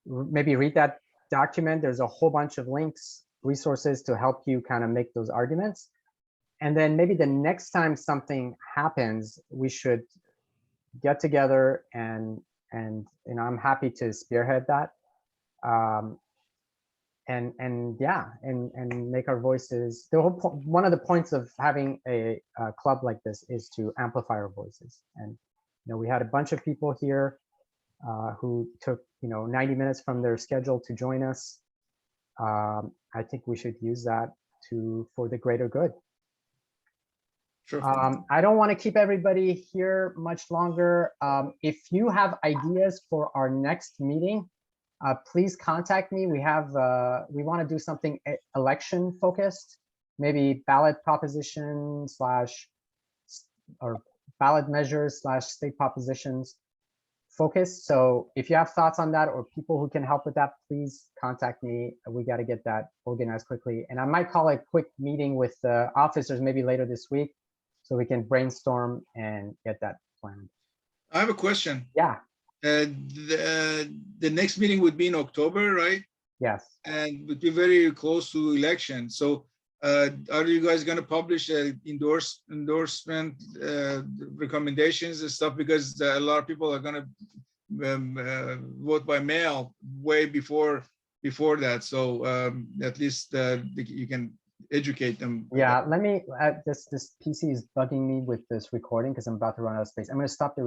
Maybe read that document. There's a whole bunch of links, resources to help you kind of make those arguments. And then maybe the next time something happens, we should get together and I'm happy to spearhead that. And make our voices. One of the points of having a club like this is to amplify our voices. And we had a bunch of people here who took 90 minutes from their schedule to join us. I think we should use that for the greater good. Sure. I don't want to keep everybody here much longer. If you have ideas for our next meeting, please contact me. We want to do something election focused, maybe ballot proposition or ballot measures / state propositions focused. So if you have thoughts on that or people who can help with that, please contact me. We got to get that organized quickly. And I might call a quick meeting with the officers maybe later this week so we can brainstorm and get that planned. I have a question. Yeah. The next meeting would be in October, right? Yes. And would be very close to election. So are you guys going to publish endorsement recommendations and stuff? Because a lot of people are going to vote by mail way before that. So at least you can educate them. Yeah, let me, this PC is bugging me with this recording because I'm about to run out of space. I'm going to stop the